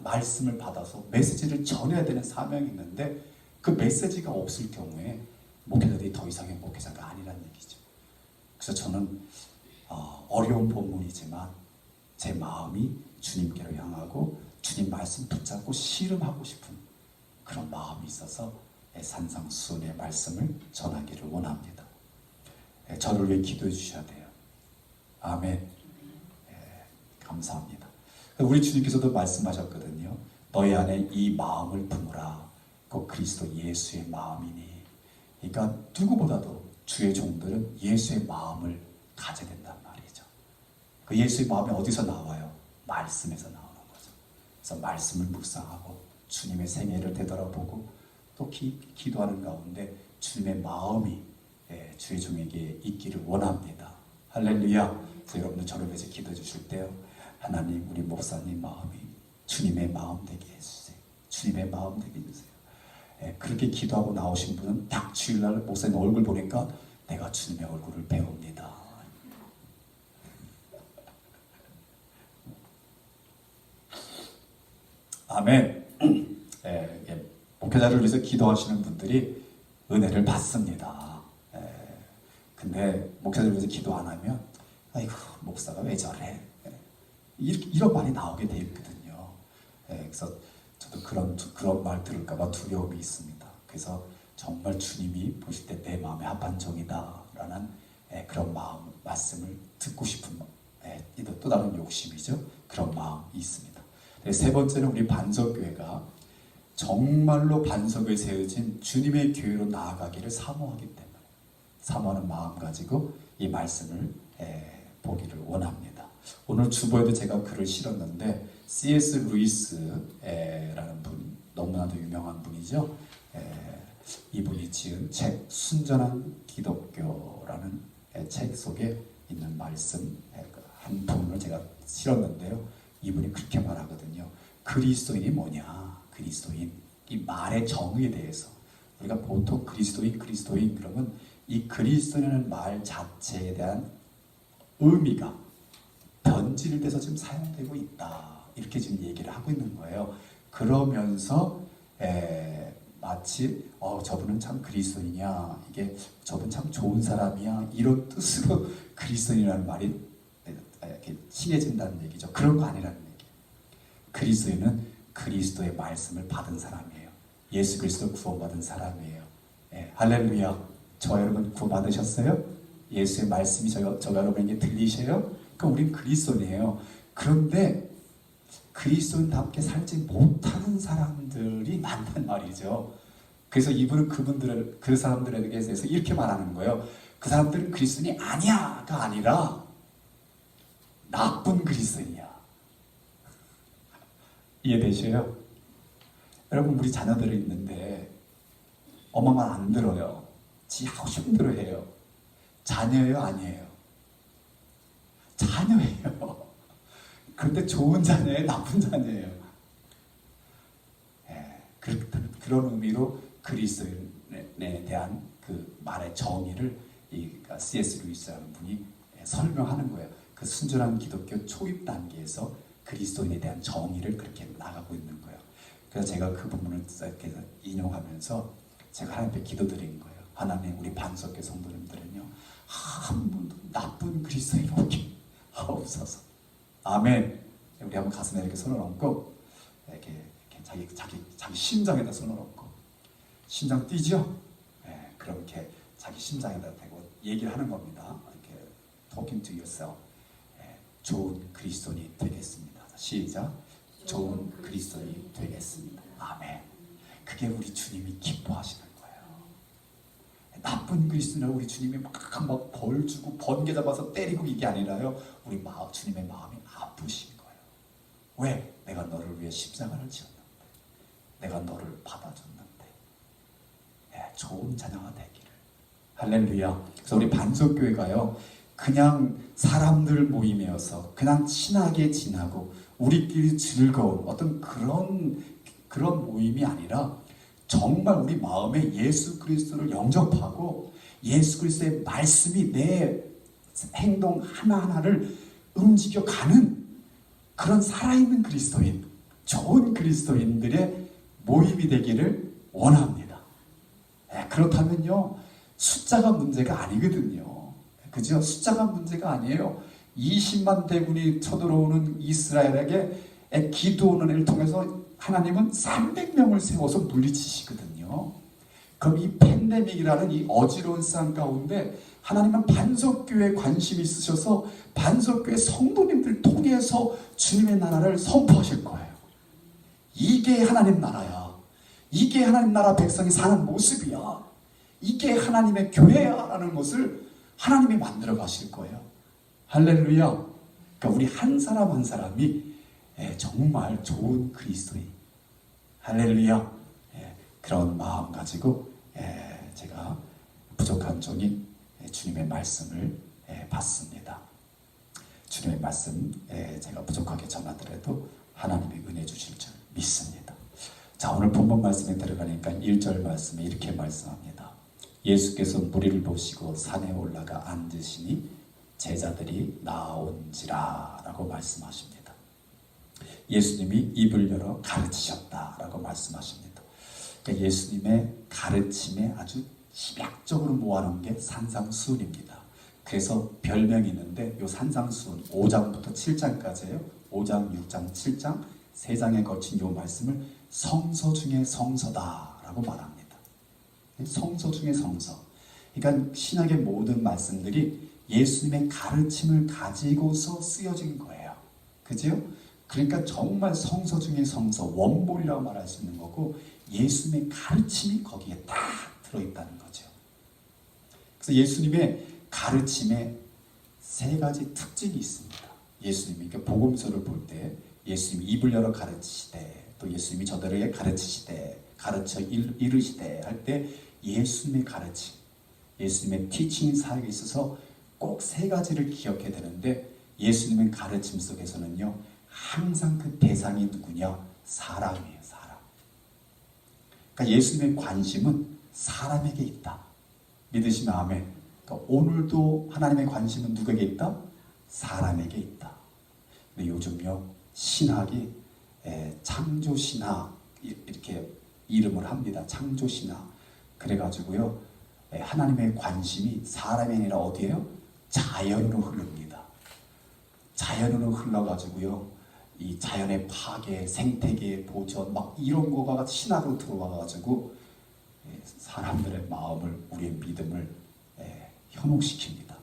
말씀을 받아서 메시지를 전해야 되는 사명이 있는데 그 메시지가 없을 경우에 목회자들이 더 이상의 목회자가 아니라는 얘기죠. 그래서 저는 어려운 본문이지만 제 마음이 주님께로 향하고 주님 말씀 붙잡고 씨름하고 싶은 그런 마음이 있어서 산상수훈의 말씀을 전하기를 원합니다. 저를 위해 기도해 주셔야 돼요. 아멘. 감사합니다. 우리 주님께서도 말씀하셨거든요. 너희 안에 이 마음을 품으라. 그 그리스도 예수의 마음이니. 그러니까 누구보다도 주의 종들은 예수의 마음을 가져야 된단 말이죠. 그 예수의 마음이 어디서 나와요? 말씀에서 나오는 거죠. 그래서 말씀을 묵상하고 주님의 생애를 되돌아보고 또 기도하는 가운데 주님의 마음이 주의 종에게 있기를 원합니다. 할렐루야. 그래서 여러분들 저를 위해서 기도해 주실 때요, 하나님, 우리 목사님 마음이 주님의 마음 되게 해주세요. 주님의 마음 되게 해주세요. 그렇게 기도하고 나오신 분은 딱 주일날 목사님 얼굴 보니까 내가 주님의 얼굴을 배웁니다. 아멘. 목회자를 위해서 기도하시는 분들이 은혜를 받습니다. 근데 목회자를 위해서 기도 안 하면 아이고, 목사가 왜 저래? 이런 말이 나오게 돼 있거든요. 그래서 저도 그런 말 들을까봐 두려움이 있습니다. 그래서 정말 주님이 보실 때 내 마음에 합한 종이다라는 그런 말씀을 듣고 싶은 또 다른 욕심이죠. 그런 마음이 있습니다. 세 번째는 우리 반석교회가 정말로 반석에 세워진 주님의 교회로 나아가기를 사모하기 때문에 사모하는 마음 가지고 이 말씀을 보기를 원합니다. 오늘 주보에도 제가 글을 실었는데 C.S. 루이스라는 분, 너무나도 유명한 분이죠. 이분이 지은 책 순전한 기독교라는 책 속에 있는 말씀 한 부분을 제가 실었는데요. 이분이 그렇게 말하거든요. 그리스도인이 뭐냐? 그리스도인, 이 말의 정의에 대해서 우리가 보통 그리스도인 그러면 이 그리스도인이라는 말 자체에 대한 의미가 변질돼서 지금 사용되고 있다, 이렇게 지금 얘기를 하고 있는 거예요. 그러면서 마치 저분은 참 그리스도인이야, 이게 저분 참 좋은 사람이야, 이런 뜻으로 그리스도인이라는 말이 이렇게 칭해진다는 얘기죠. 그런 거 아니라는 얘기. 그리스도인은 그리스도의 말씀을 받은 사람이에요. 예수 그리스도 구원받은 사람이에요. 할렐루야. 저와 여러분 구원받으셨어요? 예수의 말씀이 저와 여러분에게 들리셔요? 그럼 우린 그리스도인이에요. 그런데 그리스도인답게 살지 못하는 사람들이 많단 말이죠. 그래서 이분은 그 사람들에 대해서 이렇게 말하는 거예요. 그 사람들은 그리스도인이 아니야가 아니라 나쁜 그리스도인이야. 이해되셔요? 여러분, 우리 자녀들이 있는데 엄마 말 안 들어요. 지 하고 싶은 대로 해요. 자녀예요, 아니에요? 자녀예요. 그런데 좋은 자녀예요, 나쁜 자녀예요? 그런 의미로 그리스도인에 대한 그 말의 정의를 C.S. 루이스라는 분이 설명하는 거예요. 그 순전한 기독교 초입 단계에서 그리스도인에 대한 정의를 그렇게 나가고 있는 거예요. 그래서 제가 그 부분을 이렇게 인용하면서 제가 하나님께 기도드린 거예요. 하나님, 우리 반석교 성도님들은요, 한 번도 나쁜 그리스도인 없게 하옵소서. 아멘. 우리 한번 가슴에 이렇게 손을 얹고 이렇게 자기 심장에다 손을 얹고, 심장 뛰죠? 그럼 이렇게 자기 심장에다 대고 얘기를 하는 겁니다. 이렇게 talking to yourself. 좋은 그리스도인이 되겠습니다. 시작. 좋은 그리스도인이 되겠습니다. 아멘. 그게 우리 주님이 기뻐하시는 거예요. 나쁜 그리스도인을 우리 주님이 막 벌 주고 번개 잡아서 때리고 이게 아니라요. 우리 주님의 마음이 아프신 거예요. 왜? 내가 너를 위해 십자가를 지었는데, 내가 너를 받아줬는데, 좋은 자녀가 되기를. 할렐루야. 그래서 우리 반석교회가요, 그냥 사람들 모임이어서 그냥 친하게 지나고 우리끼리 즐거운 어떤 그런 모임이 아니라 정말 우리 마음에 예수 그리스도를 영접하고 예수 그리스도의 말씀이 내 행동 하나하나를 움직여가는 그런 살아있는 그리스도인, 좋은 그리스도인들의 모임이 되기를 원합니다. 그렇다면요, 숫자가 문제가 아니거든요. 그죠? 숫자가 문제가 아니에요. 20만 대군이 쳐들어오는 이스라엘에게 기드온을 은혜를 통해서 하나님은 300명을 세워서 물리치시거든요. 그럼 이 팬데믹이라는 이 어지러운 상 가운데 하나님은 반석교회에 관심이 있으셔서 반석교회 성도님들 통해서 주님의 나라를 선포하실 거예요. 이게 하나님 나라야. 이게 하나님 나라 백성이 사는 모습이야. 이게 하나님의 교회야라는 것을 하나님이 만들어 가실 거예요. 할렐루야. 그러니까 우리 한 사람 한 사람이 정말 좋은 그리스도인, 할렐루야, 그런 마음 가지고 제가 부족한 종이 주님의 말씀을 받습니다. 주님의 말씀 제가 부족하게 전하더라도 하나님의 은혜 주실 줄 믿습니다. 자, 오늘 본문 말씀에 들어가니까 1절 말씀에 이렇게 말씀합니다. 예수께서 무리를 보시고 산에 올라가 앉으시니 제자들이 나온지라 라고 말씀하십니다. 예수님이 입을 열어 가르치셨다라고 말씀하십니다. 그러니까 예수님의 가르침에 아주 집약적으로 모아놓은 게 산상수훈입니다. 그래서 별명이 있는데 이 산상수훈 5장부터 7장까지예요. 5장, 6장, 7장 3장에 거친 이 말씀을 성서 중에 성서다라고 말합니다. 성서 중에 성서. 그러니까 신약의 모든 말씀들이 예수님의 가르침을 가지고서 쓰여진 거예요. 그죠? 그러니까 정말 성서 중에 성서, 원본이라고 말할 수 있는 거고 예수님의 가르침이 거기에 딱 들어있다는 거죠. 그래서 예수님의 가르침에 3가지 특징이 있습니다. 예수님이 그 복음서를 볼 때 예수님이 입을 열어 가르치시되 또 예수님이 저들에게 가르치시되 가르쳐 이르시되 할 때 예수님의 가르침, 예수님의 티칭 사역에 있어서 꼭 세 가지를 기억해야 되는데 예수님의 가르침 속에서는요 항상 그 대상이 누구냐? 사람이에요. 사람. 그러니까 예수님의 관심은 사람에게 있다. 믿으시면 아멘. 그러니까 오늘도 하나님의 관심은 누구에게 있다? 사람에게 있다. 근데 요즘요 신학이 창조신학 이렇게 이름을 합니다. 창조신학. 그래가지고요 하나님의 관심이 사람이 아니라 어디에요? 자연으로 흐릅니다. 자연으로 흘러가지고요 이 자연의 파괴, 생태계의 보전 막 이런 거가 신학으로 들어와가지고 사람들의 마음을, 우리의 믿음을 현혹시킵니다.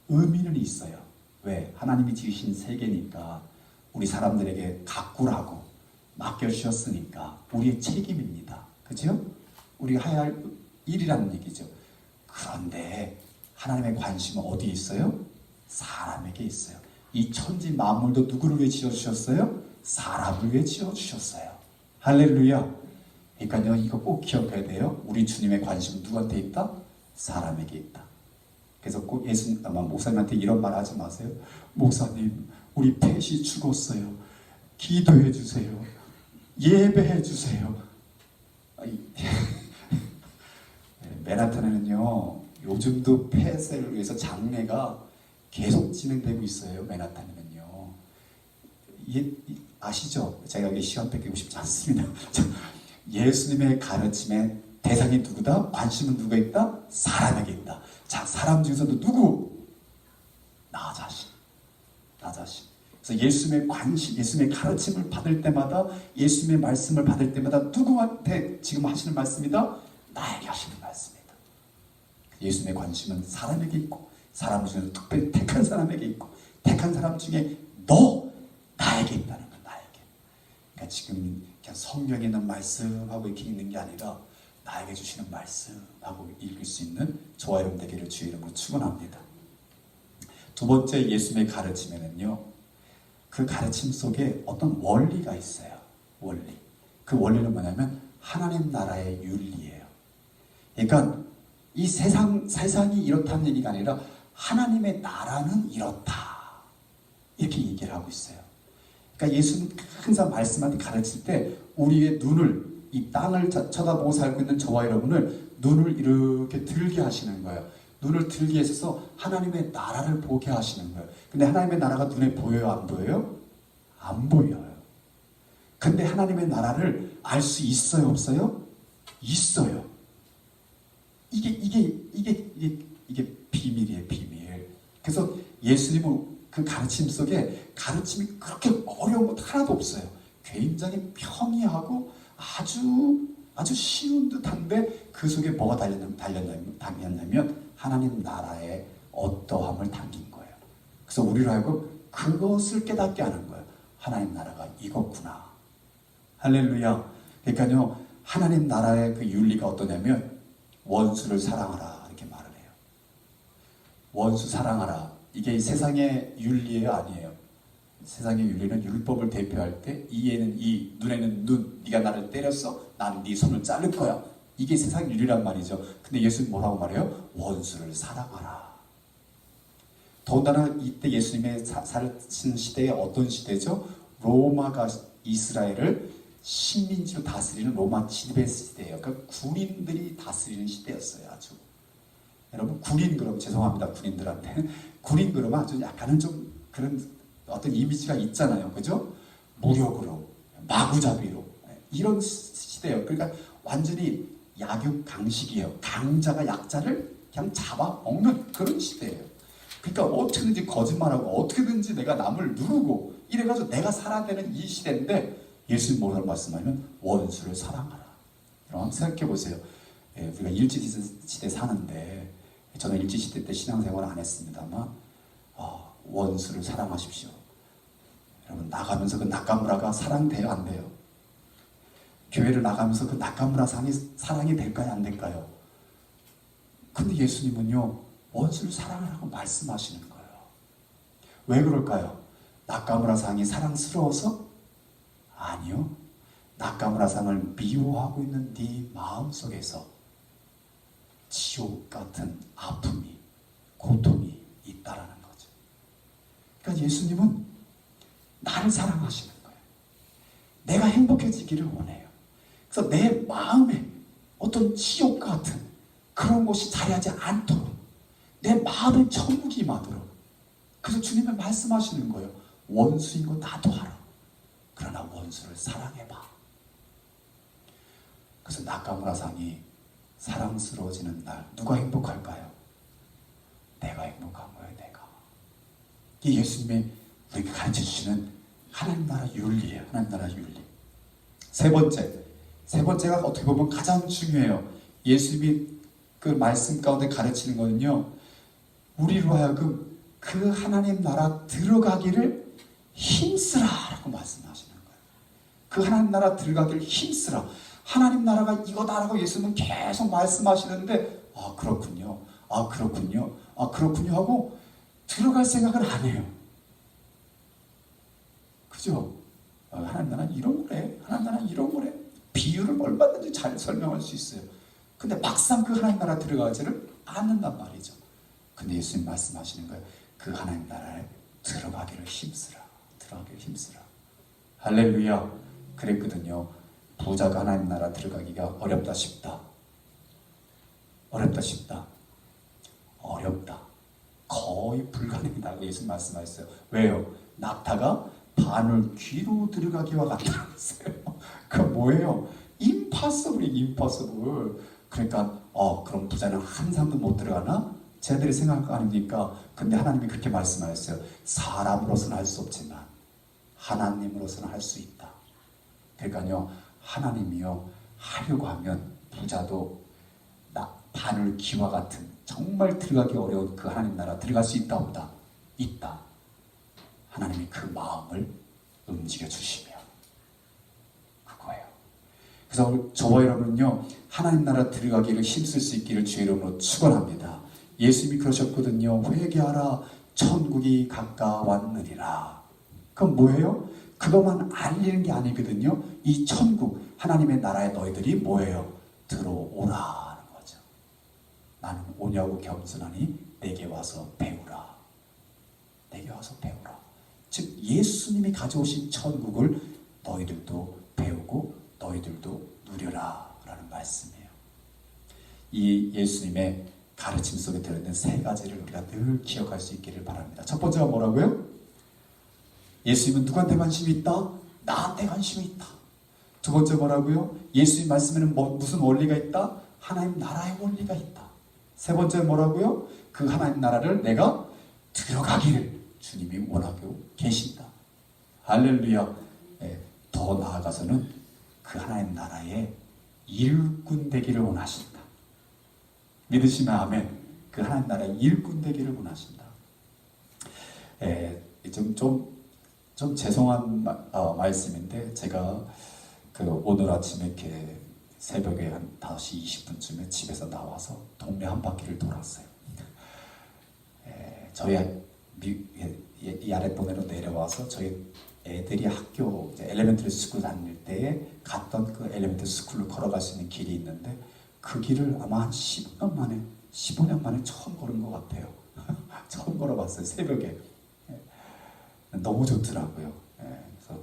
의미는 있어요. 왜? 하나님이 지으신 세계니까 우리 사람들에게 가꾸라고 맡겨주셨으니까 우리의 책임입니다. 그죠? 우리가 해야 할 일이라는 얘기죠. 그런데 하나님의 관심은 어디에 있어요? 사람에게 있어요. 이 천지 만물도 누구를 위해 지어주셨어요? 사람을 위해 지어주셨어요. 할렐루야. 그러니까요 이거 꼭 기억해야 돼요. 우리 주님의 관심은 누구한테 있다? 사람에게 있다. 그래서 꼭 목사님한테 이런 말 하지 마세요. 목사님 우리 펫이 죽었어요. 기도해 주세요. 예배해 주세요. 맨하탄에는요 요즘도 펫을 위해서 장례가 계속 진행되고 있어요. 맨하탄에는요. 아시죠? 제가 여기 시간 뺏기고 싶지 않습니다. 예수님의 가르침에 대상이 누구다? 관심은 누가 있다? 사람에게 있다. 자, 사람 중에서도 누구? 나 자신. 나 자신. 그래서 예수님의 관심, 예수님의 가르침을 받을 때마다, 예수님의 말씀을 받을 때마다 누구한테 지금 하시는 말씀이다? 나에게 하시는 말씀이다. 예수님의 관심은 사람에게 있고, 사람 중에서 특별히 택한 사람에게 있고, 택한 사람 중에 너 나에게 있다는 거. 나에게. 그러니까 지금 그냥 성경에 있는 말씀하고 이렇게 있는 게 아니라 나에게 주시는 말씀하고 읽을 수 있는 저와 여러분 되기를 주의 이름으로 축원합니다. 두 번째 예수님의 가르침에는요 그 가르침 속에 어떤 원리가 있어요. 원리. 그 원리는 뭐냐면 하나님 나라의 윤리예요. 그러니까 이 세상이 이렇다는 얘기가 아니라 하나님의 나라는 이렇다. 이렇게 얘기를 하고 있어요. 그러니까 예수는 항상 말씀한테 가르칠 때 우리의 눈을 이 땅을 쳐다보고 살고 있는 저와 여러분을 눈을 이렇게 들게 하시는 거예요. 눈을 들게 해서 하나님의 나라를 보게 하시는 거예요. 근데 하나님의 나라가 눈에 보여요? 안 보여요? 안 보여요. 근데 하나님의 나라를 알 수 있어요? 없어요? 있어요. 이게 비밀이에요, 비밀. 그래서 예수님은 그 가르침 속에 가르침이 그렇게 어려운 것 하나도 없어요. 굉장히 평이하고 아주 쉬운 듯한데 그 속에 뭐가 담겼냐면 하나님 나라의 어떠함을 담긴 거예요. 그래서 우리로 하여금 그것을 깨닫게 하는 거예요. 하나님 나라가 이거구나. 할렐루야. 그러니까요 하나님 나라의 그 윤리가 어떠냐면 원수를 사랑하라 이렇게 말을 해요. 원수 사랑하라. 이게 세상의 윤리예요? 아니에요? 세상의 윤리는 율법을 대표할 때 이에는 이, 눈에는 눈. 네가 나를 때렸어? 난 네 손을 자를 거야. 이게 세상 윤리란 말이죠. 근데 예수님 뭐라고 말해요? 원수를 사랑하라. 더군다나 이때 예수님의 사신 시대에 어떤 시대죠? 로마가 이스라엘을 식민지로 다스리는 로마 지배 시대예요. 그러니까 군인들이 다스리는 시대였어요. 아주. 여러분 군인 그럼 죄송합니다. 군인들한테. 군인 그러면 아주 약간은 좀 그런 어떤 이미지가 있잖아요. 그죠? 무력으로, 마구잡이로 이런 시대예요. 그러니까 완전히 약육 강식이에요. 강자가 약자를 그냥 잡아먹는 그런 시대예요. 그러니까 어떻게든지 거짓말하고 어떻게든지 내가 남을 누르고 이래가지고 내가 살아야 되는 이 시대인데 예수님 뭐라고 말씀하면 원수를 사랑하라. 여러분 생각해 보세요. 우리가 일제시대 사는데 저는 일제시대 때 신앙생활 안 했습니다만 원수를 사랑하십시오. 여러분 나가면서 그 나카무라가 사랑돼요? 안 돼요? 교회를 나가면서 그 나카무라 사랑이 될까요? 안 될까요? 근데 예수님은요 원수를 사랑하라고 말씀하시는 거예요. 왜 그럴까요? 나카무라상이 사랑스러워서? 아니요. 나카무라상을 미워하고 있는 네 마음속에서 지옥 같은 아픔이, 고통이 있다라는 거죠. 그러니까 예수님은 나를 사랑하시는 거예요. 내가 행복해지기를 원해요. 그래서 내 마음에 어떤 지옥 같은 그런 곳이 자리하지 않도록, 내 마음에 천국이 임하도록. 그래서 주님은 말씀하시는 거예요. 원수인 거 나도 알아. 그러나 원수를 사랑해봐. 그래서 나카무라상이 사랑스러워지는 날, 누가 행복할까요? 내가 행복한 거예요. 내가. 이게 예수님이 우리에게 가르쳐주시는 하나님 나라 윤리예요. 하나님 나라 윤리. 세 번째가 어떻게 보면 가장 중요해요. 예수님이 그 말씀 가운데 가르치는 거는요, 우리로 하여금 그 하나님 나라 들어가기를 힘쓰라라고 말씀하시는 거예요. 그 하나님 나라 들어가기를 힘쓰라. 하나님 나라가 이거다라고 예수님은 계속 말씀하시는데, 아 그렇군요, 아 그렇군요, 아 그렇군요 하고 들어갈 생각을 안 해요. 그죠? 하나님 나라는 이런 거래, 하나님 나라는 이런 거래. 비유를 얼마든지 잘 설명할 수 있어요. 근데 막상 그 하나님 나라 들어가지를 않는단 말이죠. 근데 예수님 말씀하시는 거예요. 그 하나님 나라에 들어가기를 힘쓰라. 들어가기를 힘쓰라. 할렐루야. 그랬거든요. 부자가 하나님 나라 들어가기가 어렵다 싶다. 어렵다 싶다. 어렵다. 거의 불가능이라고 예수님 말씀하셨어요. 왜요? 낙타가 바늘 귀로 들어가기와 같다고 했어요. 그 뭐예요? impossible. 그러니까 그럼 부자는 한 사람도 못 들어가나? 쟤들이 생각할 거 아닙니까? 근데 하나님이 그렇게 말씀하셨어요. 사람으로서는 할 수 없지만 하나님으로서는 할 수 있다. 그러니까요, 하나님이요 하려고 하면 부자도 바늘 귀와 같은 정말 들어가기 어려운 그 하나님 나라 들어갈 수 있다 없다? 있다. 하나님이 그 마음을 움직여 주시며 그거예요. 그래서 저와 여러분은요, 하나님 나라 들어가기를 힘쓸 수 있기를 주의 이름으로 축원합니다. 예수님이 그러셨거든요. 회개하라, 천국이 가까웠느니라. 그럼 뭐예요? 그것만 알리는 게 아니거든요. 이 천국, 하나님의 나라에 너희들이 뭐예요? 들어오라는 거죠. 나는 오냐고 겸손하니 내게 와서 배우라. 내게 와서 배우라. 즉 예수님이 가져오신 천국을 너희들도 배우고 너희들도 누려라 라는 말씀이에요. 이 예수님의 가르침 속에 들어있는 세 가지를 우리가 늘 기억할 수 있기를 바랍니다. 첫 번째가 뭐라고요? 예수님은 누구한테 관심이 있다? 나한테 관심이 있다. 두 번째 뭐라고요? 예수님 말씀에는 무슨 원리가 있다? 하나님 나라의 원리가 있다. 세 번째 뭐라고요? 그 하나님 나라를 내가 들어가기를 주님이 원하고 계신다. 할렐루야. 더 나아가서는 그 하나님 나라의 일꾼 되기를 원하신다. 믿으시면 아멘. 그 하나님 나라의 일꾼 되기를 원하신다. 좀 죄송한 말씀인데 제가 오늘 아침에 이렇게 새벽에 한 5시 20분쯤에 집에서 나와서 동네 한 바퀴를 돌았어요. 저희 이 아랫동네로 내려와서 저희 애들이 학교 이제 엘레멘터리 스쿨 다닐 때에 갔던 그 엘레멘터리 스쿨로 걸어갈 수 있는 길이 있는데 그 길을 아마 한 15년 만에 처음 걸은 것 같아요. 처음 걸어봤어요. 새벽에. 너무 좋더라고요. 그래서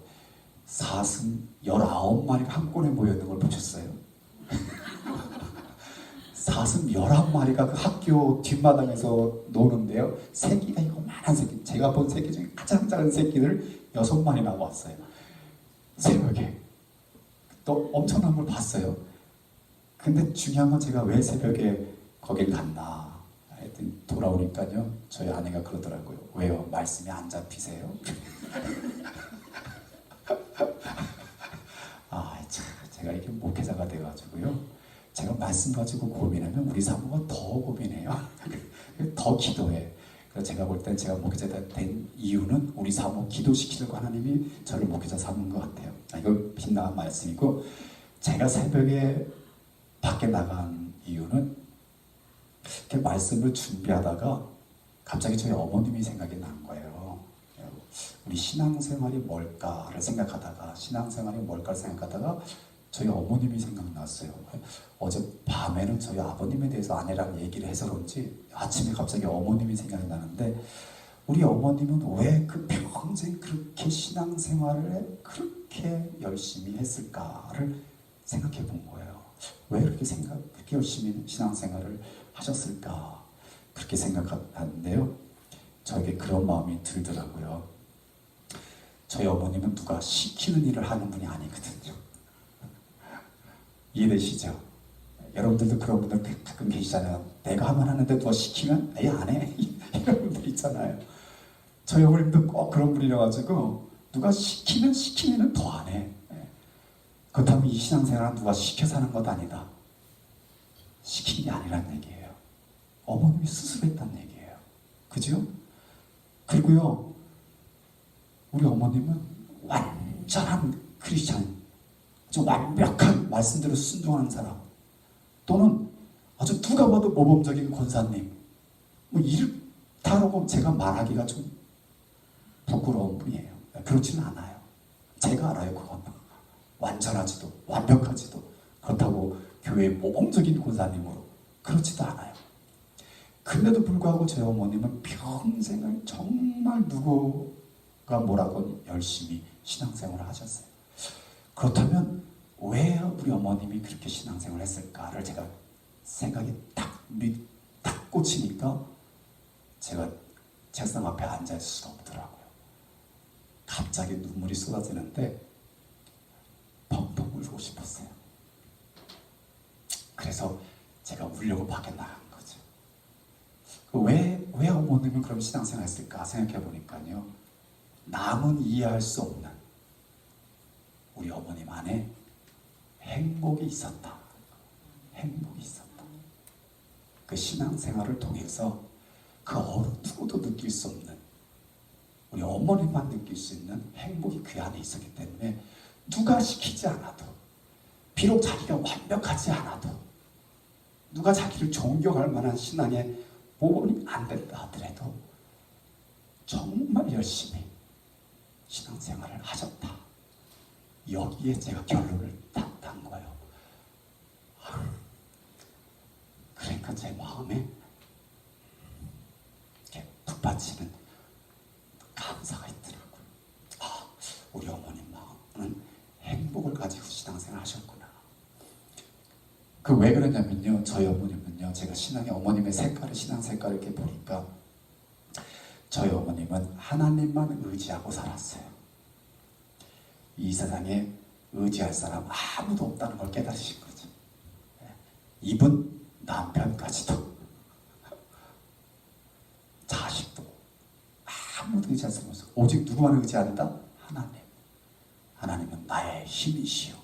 사슴 19마리가 한꺼번에 모여있는 걸 보셨어요? 사슴 11마리가 그 학교 뒷마당에서 노는데요. 새끼가 이거만한 새끼, 제가 본 새끼 중에 가장 작은 새끼들 6마리 나왔어요. 새벽에. 또 엄청난 걸 봤어요. 근데 중요한 건 제가 왜 새벽에 거길 갔나 하여튼 돌아오니까요, 저희 아내가 그러더라고요. 왜요? 말씀이 안 잡히세요? 제가 이렇게 목회자가 돼가지고요, 제가 말씀 가지고 고민하면 우리 사모가 더 고민해요. 더 기도해. 그래서 제가 볼 땐 제가 목회자 된 이유는 우리 사모 기도시키려고 하나님이 저를 목회자 삼은 것 같아요. 이거 빗나간 말씀이고, 제가 새벽에 밖에 나간 이유는 이렇게 말씀을 준비하다가 갑자기 저희 어머님이 생각이 난 거예요. 우리 신앙생활이 뭘까를 생각하다가 저희 어머님이 생각났어요. 어제 밤에는 저희 아버님에 대해서 아내랑 얘기를 해서 그런지 아침에 갑자기 어머님이 생각이 나는데, 우리 어머님은 왜 그 평생 그렇게 신앙생활을 그렇게 열심히 했을까를 생각해 본 거예요. 왜 그렇게 열심히 신앙생활을 하셨을까? 그렇게 생각하는데요. 저에게 그런 마음이 들더라고요. 저희 어머님은 누가 시키는 일을 하는 분이 아니거든요. 이해되시죠? 여러분들도 그런 분들 가끔 계시잖아요. 내가 하면 하는데 누가 시키면 아예 안 해. 이런 분들 있잖아요. 저희 어머님도 꼭 그런 분이라 가지고 누가 시키면 더 안 해. 그렇다면 이 신앙생활은 누가 시켜서 하는 것 아니다. 시킨 게 아니란 얘기예요. 어머님이 스스로 했다는 얘기예요. 그죠? 그리고요, 우리 어머님은 완전한 크리스찬, 아주 완벽한 말씀대로 순종하는 사람, 또는 아주 누가 봐도 모범적인 권사님, 뭐 이렇다라고 제가 말하기가 좀 부끄러운 분이에요. 그렇지는 않아요. 제가 알아요. 그건 완전하지도 완벽하지도 그렇다고 교회의 모범적인 권사님으로 그렇지도 않아요. 그런데도 불구하고 저희 어머님은 평생을 정말 누구가 뭐라고 열심히 신앙생활을 하셨어요. 그렇다면 왜 우리 어머님이 그렇게 신앙생활을 했을까를 제가 생각이 딱 꽂히니까 제가 책상 앞에 앉아있을 수가 없더라고요. 갑자기 눈물이 쏟아지는데 펑펑 울고 싶었어요. 그래서 제가 울려고 밖에 나간 거죠. 왜 어머님은 그럼 신앙생활 했을까 생각해 보니까요, 남은 이해할 수 없는 우리 어머님 안에 행복이 있었다. 행복이 있었다. 그 신앙생활을 통해서 그 어느 누구도 느낄 수 없는, 우리 어머님만 느낄 수 있는 행복이 그 안에 있었기 때문에 누가 시키지 않아도, 비록 자기가 완벽하지 않아도, 누가 자기를 존경할 만한 신앙의 모범이 안 된다 하더라도 정말 열심히 신앙생활을 하셨다. 여기에 제가 결론을 딱 난 거예요. 그러니까 제 마음에 이렇게 북받치는 감사가 있더라고요. 우리 어머님 마음은 행복을 가지고 신앙생활 하셨구나. 그 왜 그러냐면요, 저희 어머님은요, 제가 어머님의 신앙 색깔을 이렇게 보니까 저희 어머님은 하나님만 의지하고 살았어요. 이 세상에 의지할 사람 아무도 없다는 걸 깨달으신 거죠. 이분 남편까지도 자식도 아무도 의지할 수 없어요. 오직 누구만 의지한다? 하나님. 하나님은 나의 힘이시오.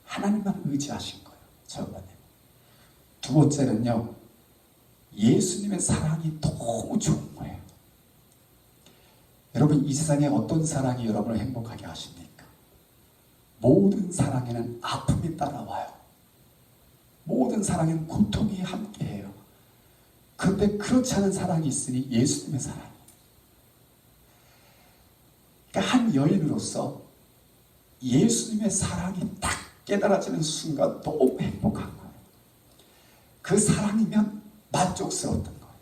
하나님만 의지하신 거예요, 저희 어머님. 두 번째는요, 예수님의 사랑이 너무 좋은 거예요. 여러분, 이 세상에 어떤 사랑이 여러분을 행복하게 하십니까? 모든 사랑에는 아픔이 따라와요. 모든 사랑에는 고통이 함께해요. 그런데 그렇지 않은 사랑이 있으니 예수님의 사랑이. 그러니까 한 여인으로서 예수님의 사랑이 딱 깨달아지는 순간 너무 행복한 거예요. 그 사랑이면 만족스러웠던 거예요.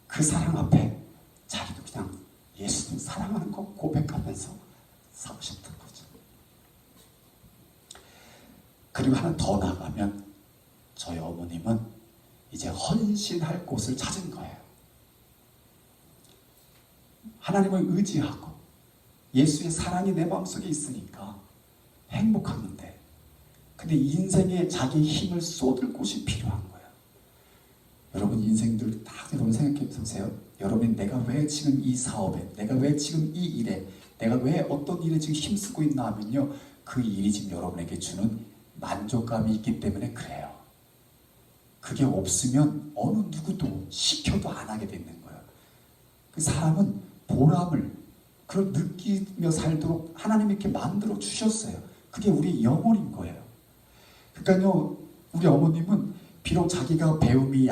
그 사랑 앞에 자기도 그냥 예수님 사랑하는 거 고백하면서 사고 싶던 거죠. 그리고 하나 더 나가면 저희 어머님은 이제 헌신할 곳을 찾은 거예요. 하나님을 의지하고 예수의 사랑이 내 마음속에 있으니까 행복했는데, 근데 인생에 자기의 힘을 쏟을 곳이 필요한 거예요. 여러분 인생들 다 여러분 생각해 보세요. 여러분, 내가 왜 지금 이 사업에, 내가 왜 지금 이 일에, 내가 왜 어떤 일에 지금 힘쓰고 있나 하면요, 그 일이 지금 여러분에게 주는 만족감이 있기 때문에 그래요. 그게 없으면 어느 누구도 시켜도 안 하게 되는 거예요. 그 사람은 보람을 그걸 느끼며 살도록 하나님이 이렇게 만들어 주셨어요. 그게 우리 영혼인 거예요. 그러니까요, 우리 어머님은 비록 자기가 배움이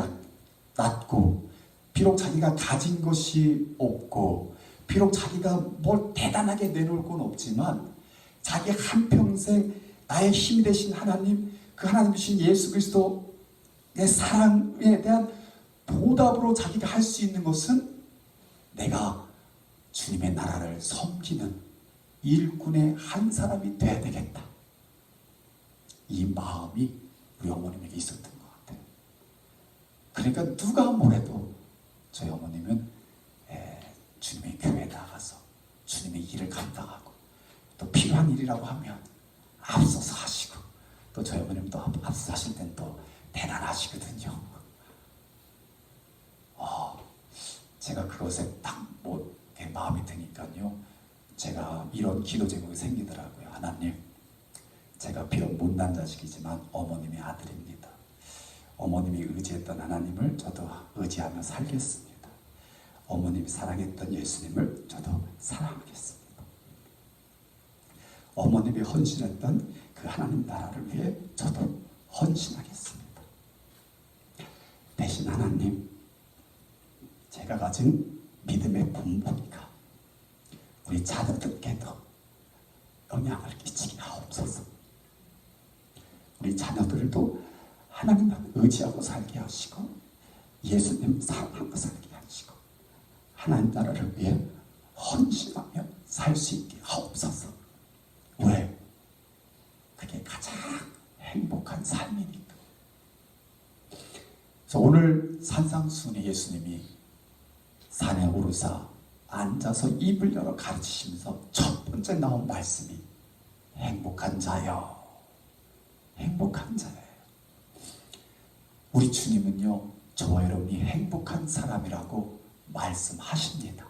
낮고 비록 자기가 가진 것이 없고 비록 자기가 뭘 대단하게 내놓을 건 없지만 자기 한평생 나의 힘이 되신 하나님, 그 하나님 주신 예수 그리스도의 사랑에 대한 보답으로 자기가 할 수 있는 것은 내가 주님의 나라를 섬기는 일꾼의 한 사람이 돼야 되겠다. 이 마음이 우리 어머님에게 있었던 것 같아요. 그러니까 누가 뭐래도 저희 어머님은 주님의 교회에 나가서 주님의 일을 감당하고 또 필요한 일이라고 하면 앞서서 하시고 또 저희 어머님도 앞서서 하실 땐 또 대단하시거든요. 제가 그것에 딱 마음이 드니까요. 제가 이런 기도 제목이 생기더라고요. 하나님, 제가 비록 못난 자식이지만 어머님의 아들입니다. 어머님이 의지했던 하나님을 저도 의지하며 살겠습니다. 어머님이 사랑했던 예수님을 저도 사랑하겠습니다. 어머님이 헌신했던 그 하나님 나라를 위해 저도 헌신하겠습니다. 대신 하나님, 제가 가진 믿음의 분부니까 우리 자녀들께도 영향을 끼치게 하옵소서. 우리 자녀들도 하나님만 의지하고 살게 하시고 예수님 사랑하고 살게 하시고 하나님 나라를 위해 헌신하며 살 수 있게 하옵소서. 왜? 그게 가장 행복한 삶이니까. 그래서 오늘 산상수훈에 예수님이 산에 오르사 앉아서 입을 열어 가르치시면서 첫 번째 나온 말씀이 행복한 자여, 행복한 자예요. 우리 주님은요, 저와 여러분이 행복한 사람이라고 말씀하십니다.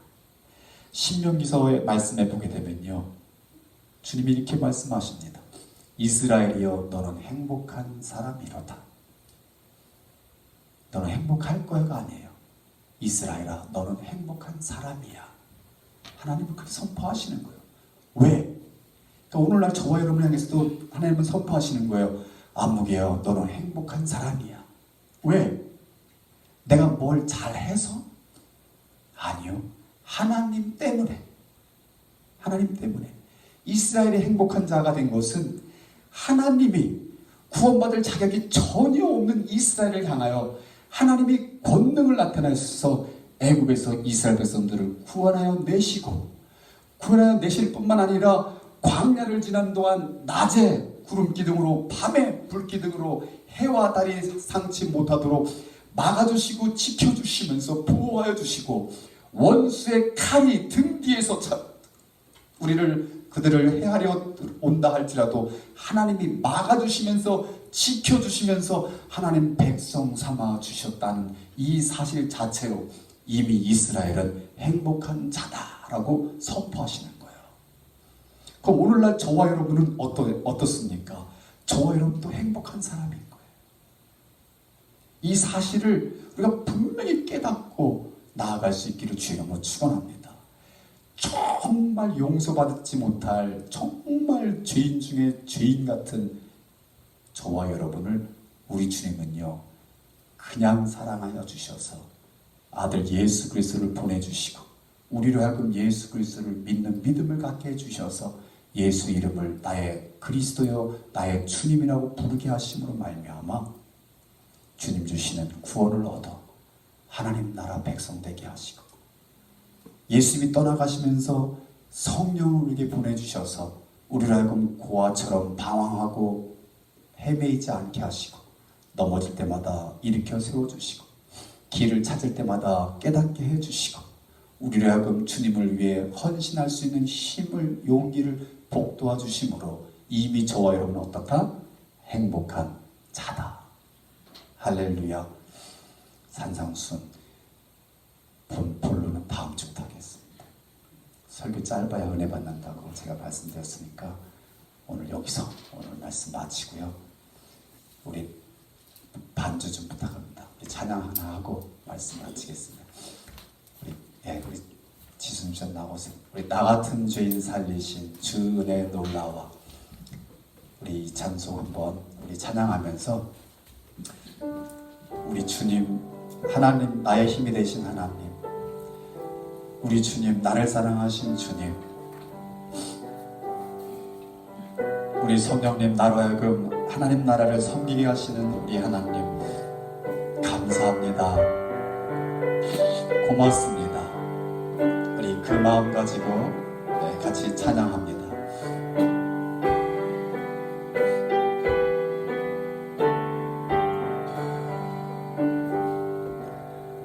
신명기서의 말씀에 보게 되면요, 주님이 이렇게 말씀하십니다. 이스라엘이여, 너는 행복한 사람이로다. 너는 행복할 거야가 아니에요. 이스라엘아, 너는 행복한 사람이야. 하나님은 그렇게 선포하시는 거예요. 왜? 그러니까 오늘날 저와 여러분 향해서도 하나님은 선포하시는 거예요. 안무개여, 너는 행복한 사람이야. 왜? 내가 뭘 잘해서? 아니요. 하나님 때문에. 하나님 때문에. 이스라엘이 행복한 자가 된 것은 하나님이 구원받을 자격이 전혀 없는 이스라엘을 향하여 하나님이 권능을 나타내셔서 애굽에서 이스라엘 백성들을 구원하여 내실 뿐만 아니라 광야를 지난 동안 낮에 구름 기둥으로 밤에 불 기둥으로 해와 달이 상치 못하도록 막아주시고 지켜주시면서 보호하여 주시고 원수의 칼이 등 뒤에서 그들을 해하려 온다 할지라도 하나님이 막아주시면서 지켜주시면서 하나님 백성 삼아 주셨다는 이 사실 자체로 이미 이스라엘은 행복한 자다라고 선포하시는 거예요. 그럼 오늘날 저와 여러분은 어떻습니까? 저와 여러분도 행복한 사람인 거예요. 이 사실을 우리가 분명히 깨닫고 나아갈 수 있기를 주님으로 축원합니다. 정말 용서받지 못할 정말 죄인 중에 죄인 같은 저와 여러분을 우리 주님은요, 그냥 사랑하여 주셔서 아들 예수 그리스도를 보내주시고 우리로 하여금 예수 그리스도를 믿는 믿음을 갖게 해주셔서 예수 이름을 나의 그리스도여 나의 주님이라고 부르게 하심으로 말미암아 주님 주시는 구원을 얻어 하나님 나라 백성 되게 하시고 예수님이 떠나가시면서 성령을 우리에게 보내주셔서 우리로 하여금 고아처럼 방황하고 헤매이지 않게 하시고 넘어질 때마다 일으켜 세워주시고 길을 찾을 때마다 깨닫게 해주시고 우리로 하여금 주님을 위해 헌신할 수 있는 힘을 용기를 복도와 주심으로 이미 저와 여러분은 어떻다? 행복한 자다. 할렐루야. 산상순 본론은 다음 주부터 하겠습니다. 설교 짧아야 은혜 받는다고 제가 말씀드렸으니까 오늘 여기서 오늘 말씀 마치고요. 우리 반주 좀 부탁합니다. 우리 찬양 하나 하고 말씀 마치겠습니다. 우리 지순션 나오세요. 우리 나 같은 죄인 살리신 주 은혜 놀라와 우리 이 찬송 한번 우리 찬양하면서 우리 주님 하나님, 나의 힘이 되신 하나님, 우리 주님, 나를 사랑하신 주님, 우리 성령님, 나로 하여금 하나님 나라를 섬기게 하시는 우리 하나님, 감사합니다. 고맙습니다. 우리 그 마음 가지고 같이 찬양합니다.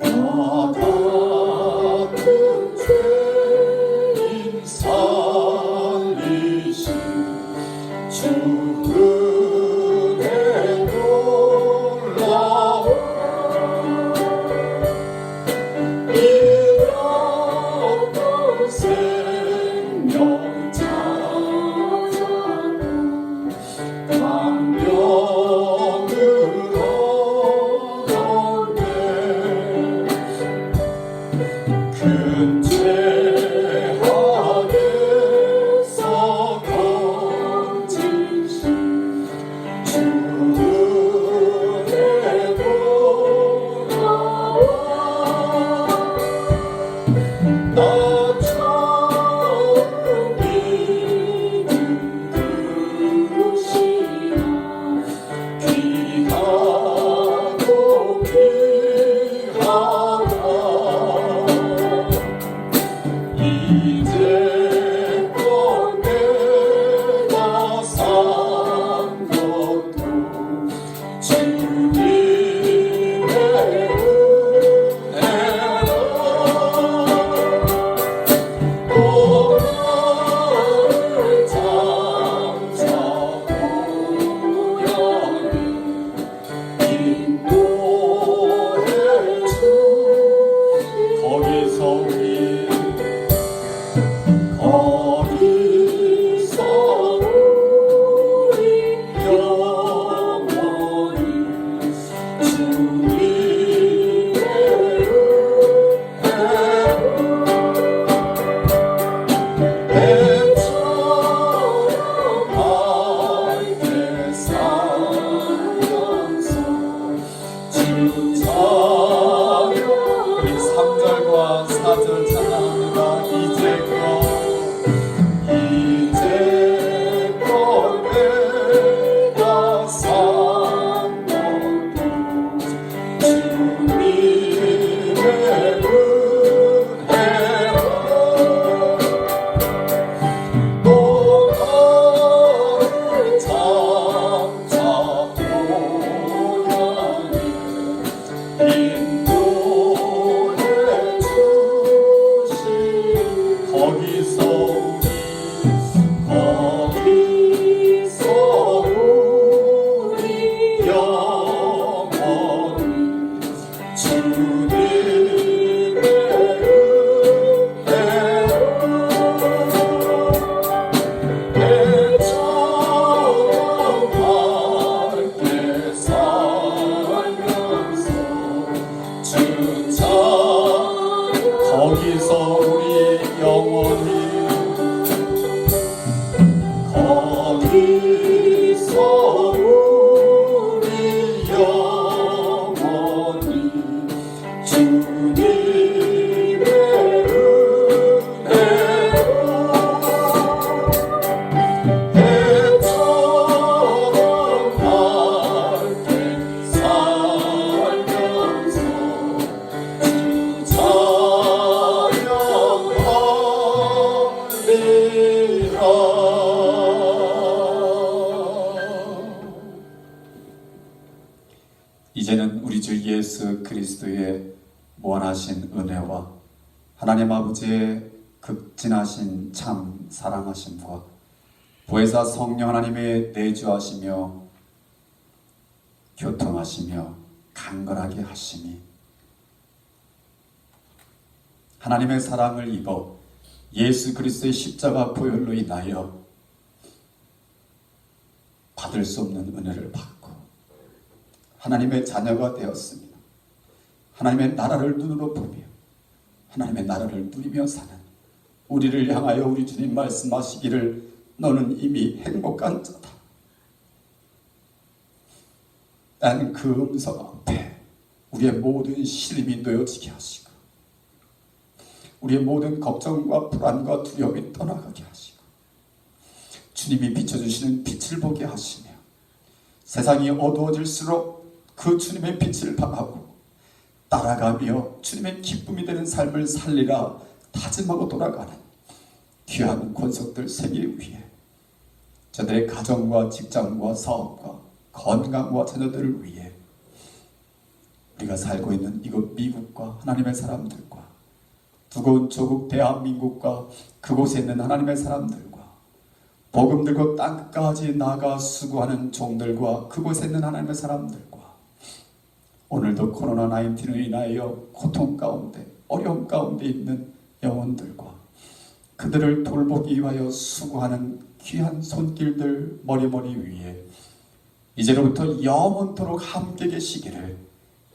나 같은 죄인 살리신 주 은혜 놀라워 잃었던 생명 찾았고 광명으로 큰 죄 안에서 건지신 주 은혜 놀라워 나 처음 믿은 그것이라 귀하고 귀하다 이제껏 내가 산 것도 주님의 은혜라 또 나를 장차 보여니 인도해 주 거기서 우리 영원히 주님의 배처럼 밝게 살면서 주 찬양 우리 3절과 4절 찬양합니다. 이제껏 내가 산 것도 주님의 은혜라 또 나를 장차 보여니 인도해 주신 거기서 우리 영원히 주님의 은혜로 배처럼 밝게 살면서 주 찬양 거기서 우리 영원히 거기서 우리 영원히 주님의 은혜로 배처럼 밝게 살면서 주 찬양하리라. 이제는 우리 주 예수 그리스도의 무한하신 은혜와 하나님 아버지의 극진하신 참 사랑하심과 보혜사 성령 하나님의 내주하시며 교통하시며 강건하게 하심이 하나님의 사랑을 입어 예수 그리스도의 십자가 보혈로 인하여 받을 수 없는 은혜를 받고 하나님의 자녀가 되었습니다. 하나님의 나라를 눈으로 보며 하나님의 나라를 누리며 사는 우리를 향하여 우리 주님 말씀하시기를 너는 이미 행복한 자다. 난 그 음성 앞에 우리의 모든 시름이 놓여지게 하시고 우리의 모든 걱정과 불안과 두려움이 떠나가게 하시고 주님이 비춰주시는 빛을 보게 하시며 세상이 어두워질수록 그 주님의 빛을 바라고 따라가며 주님의 기쁨이 되는 삶을 살리라 다짐하고 돌아가는 귀한 권속들 세기 위해 저들의 가정과 직장과 사업과 건강과 자녀들을 위해 우리가 살고 있는 이곳 미국과 하나님의 사람들과 두고온 조국 대한민국과 그곳에 있는 하나님의 사람들과 복음 들고 땅끝까지 나가 수고하는 종들과 그곳에 있는 하나님의 사람들과 오늘도 코로나19로 인하여 고통 가운데 어려움 가운데 있는 영혼들과 그들을 돌보기 위하여 수고하는 귀한 손길들 머리머리 위에 이제로부터 영원토록 함께 계시기를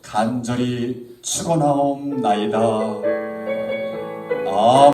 간절히 축원하옵나이다. 아멘.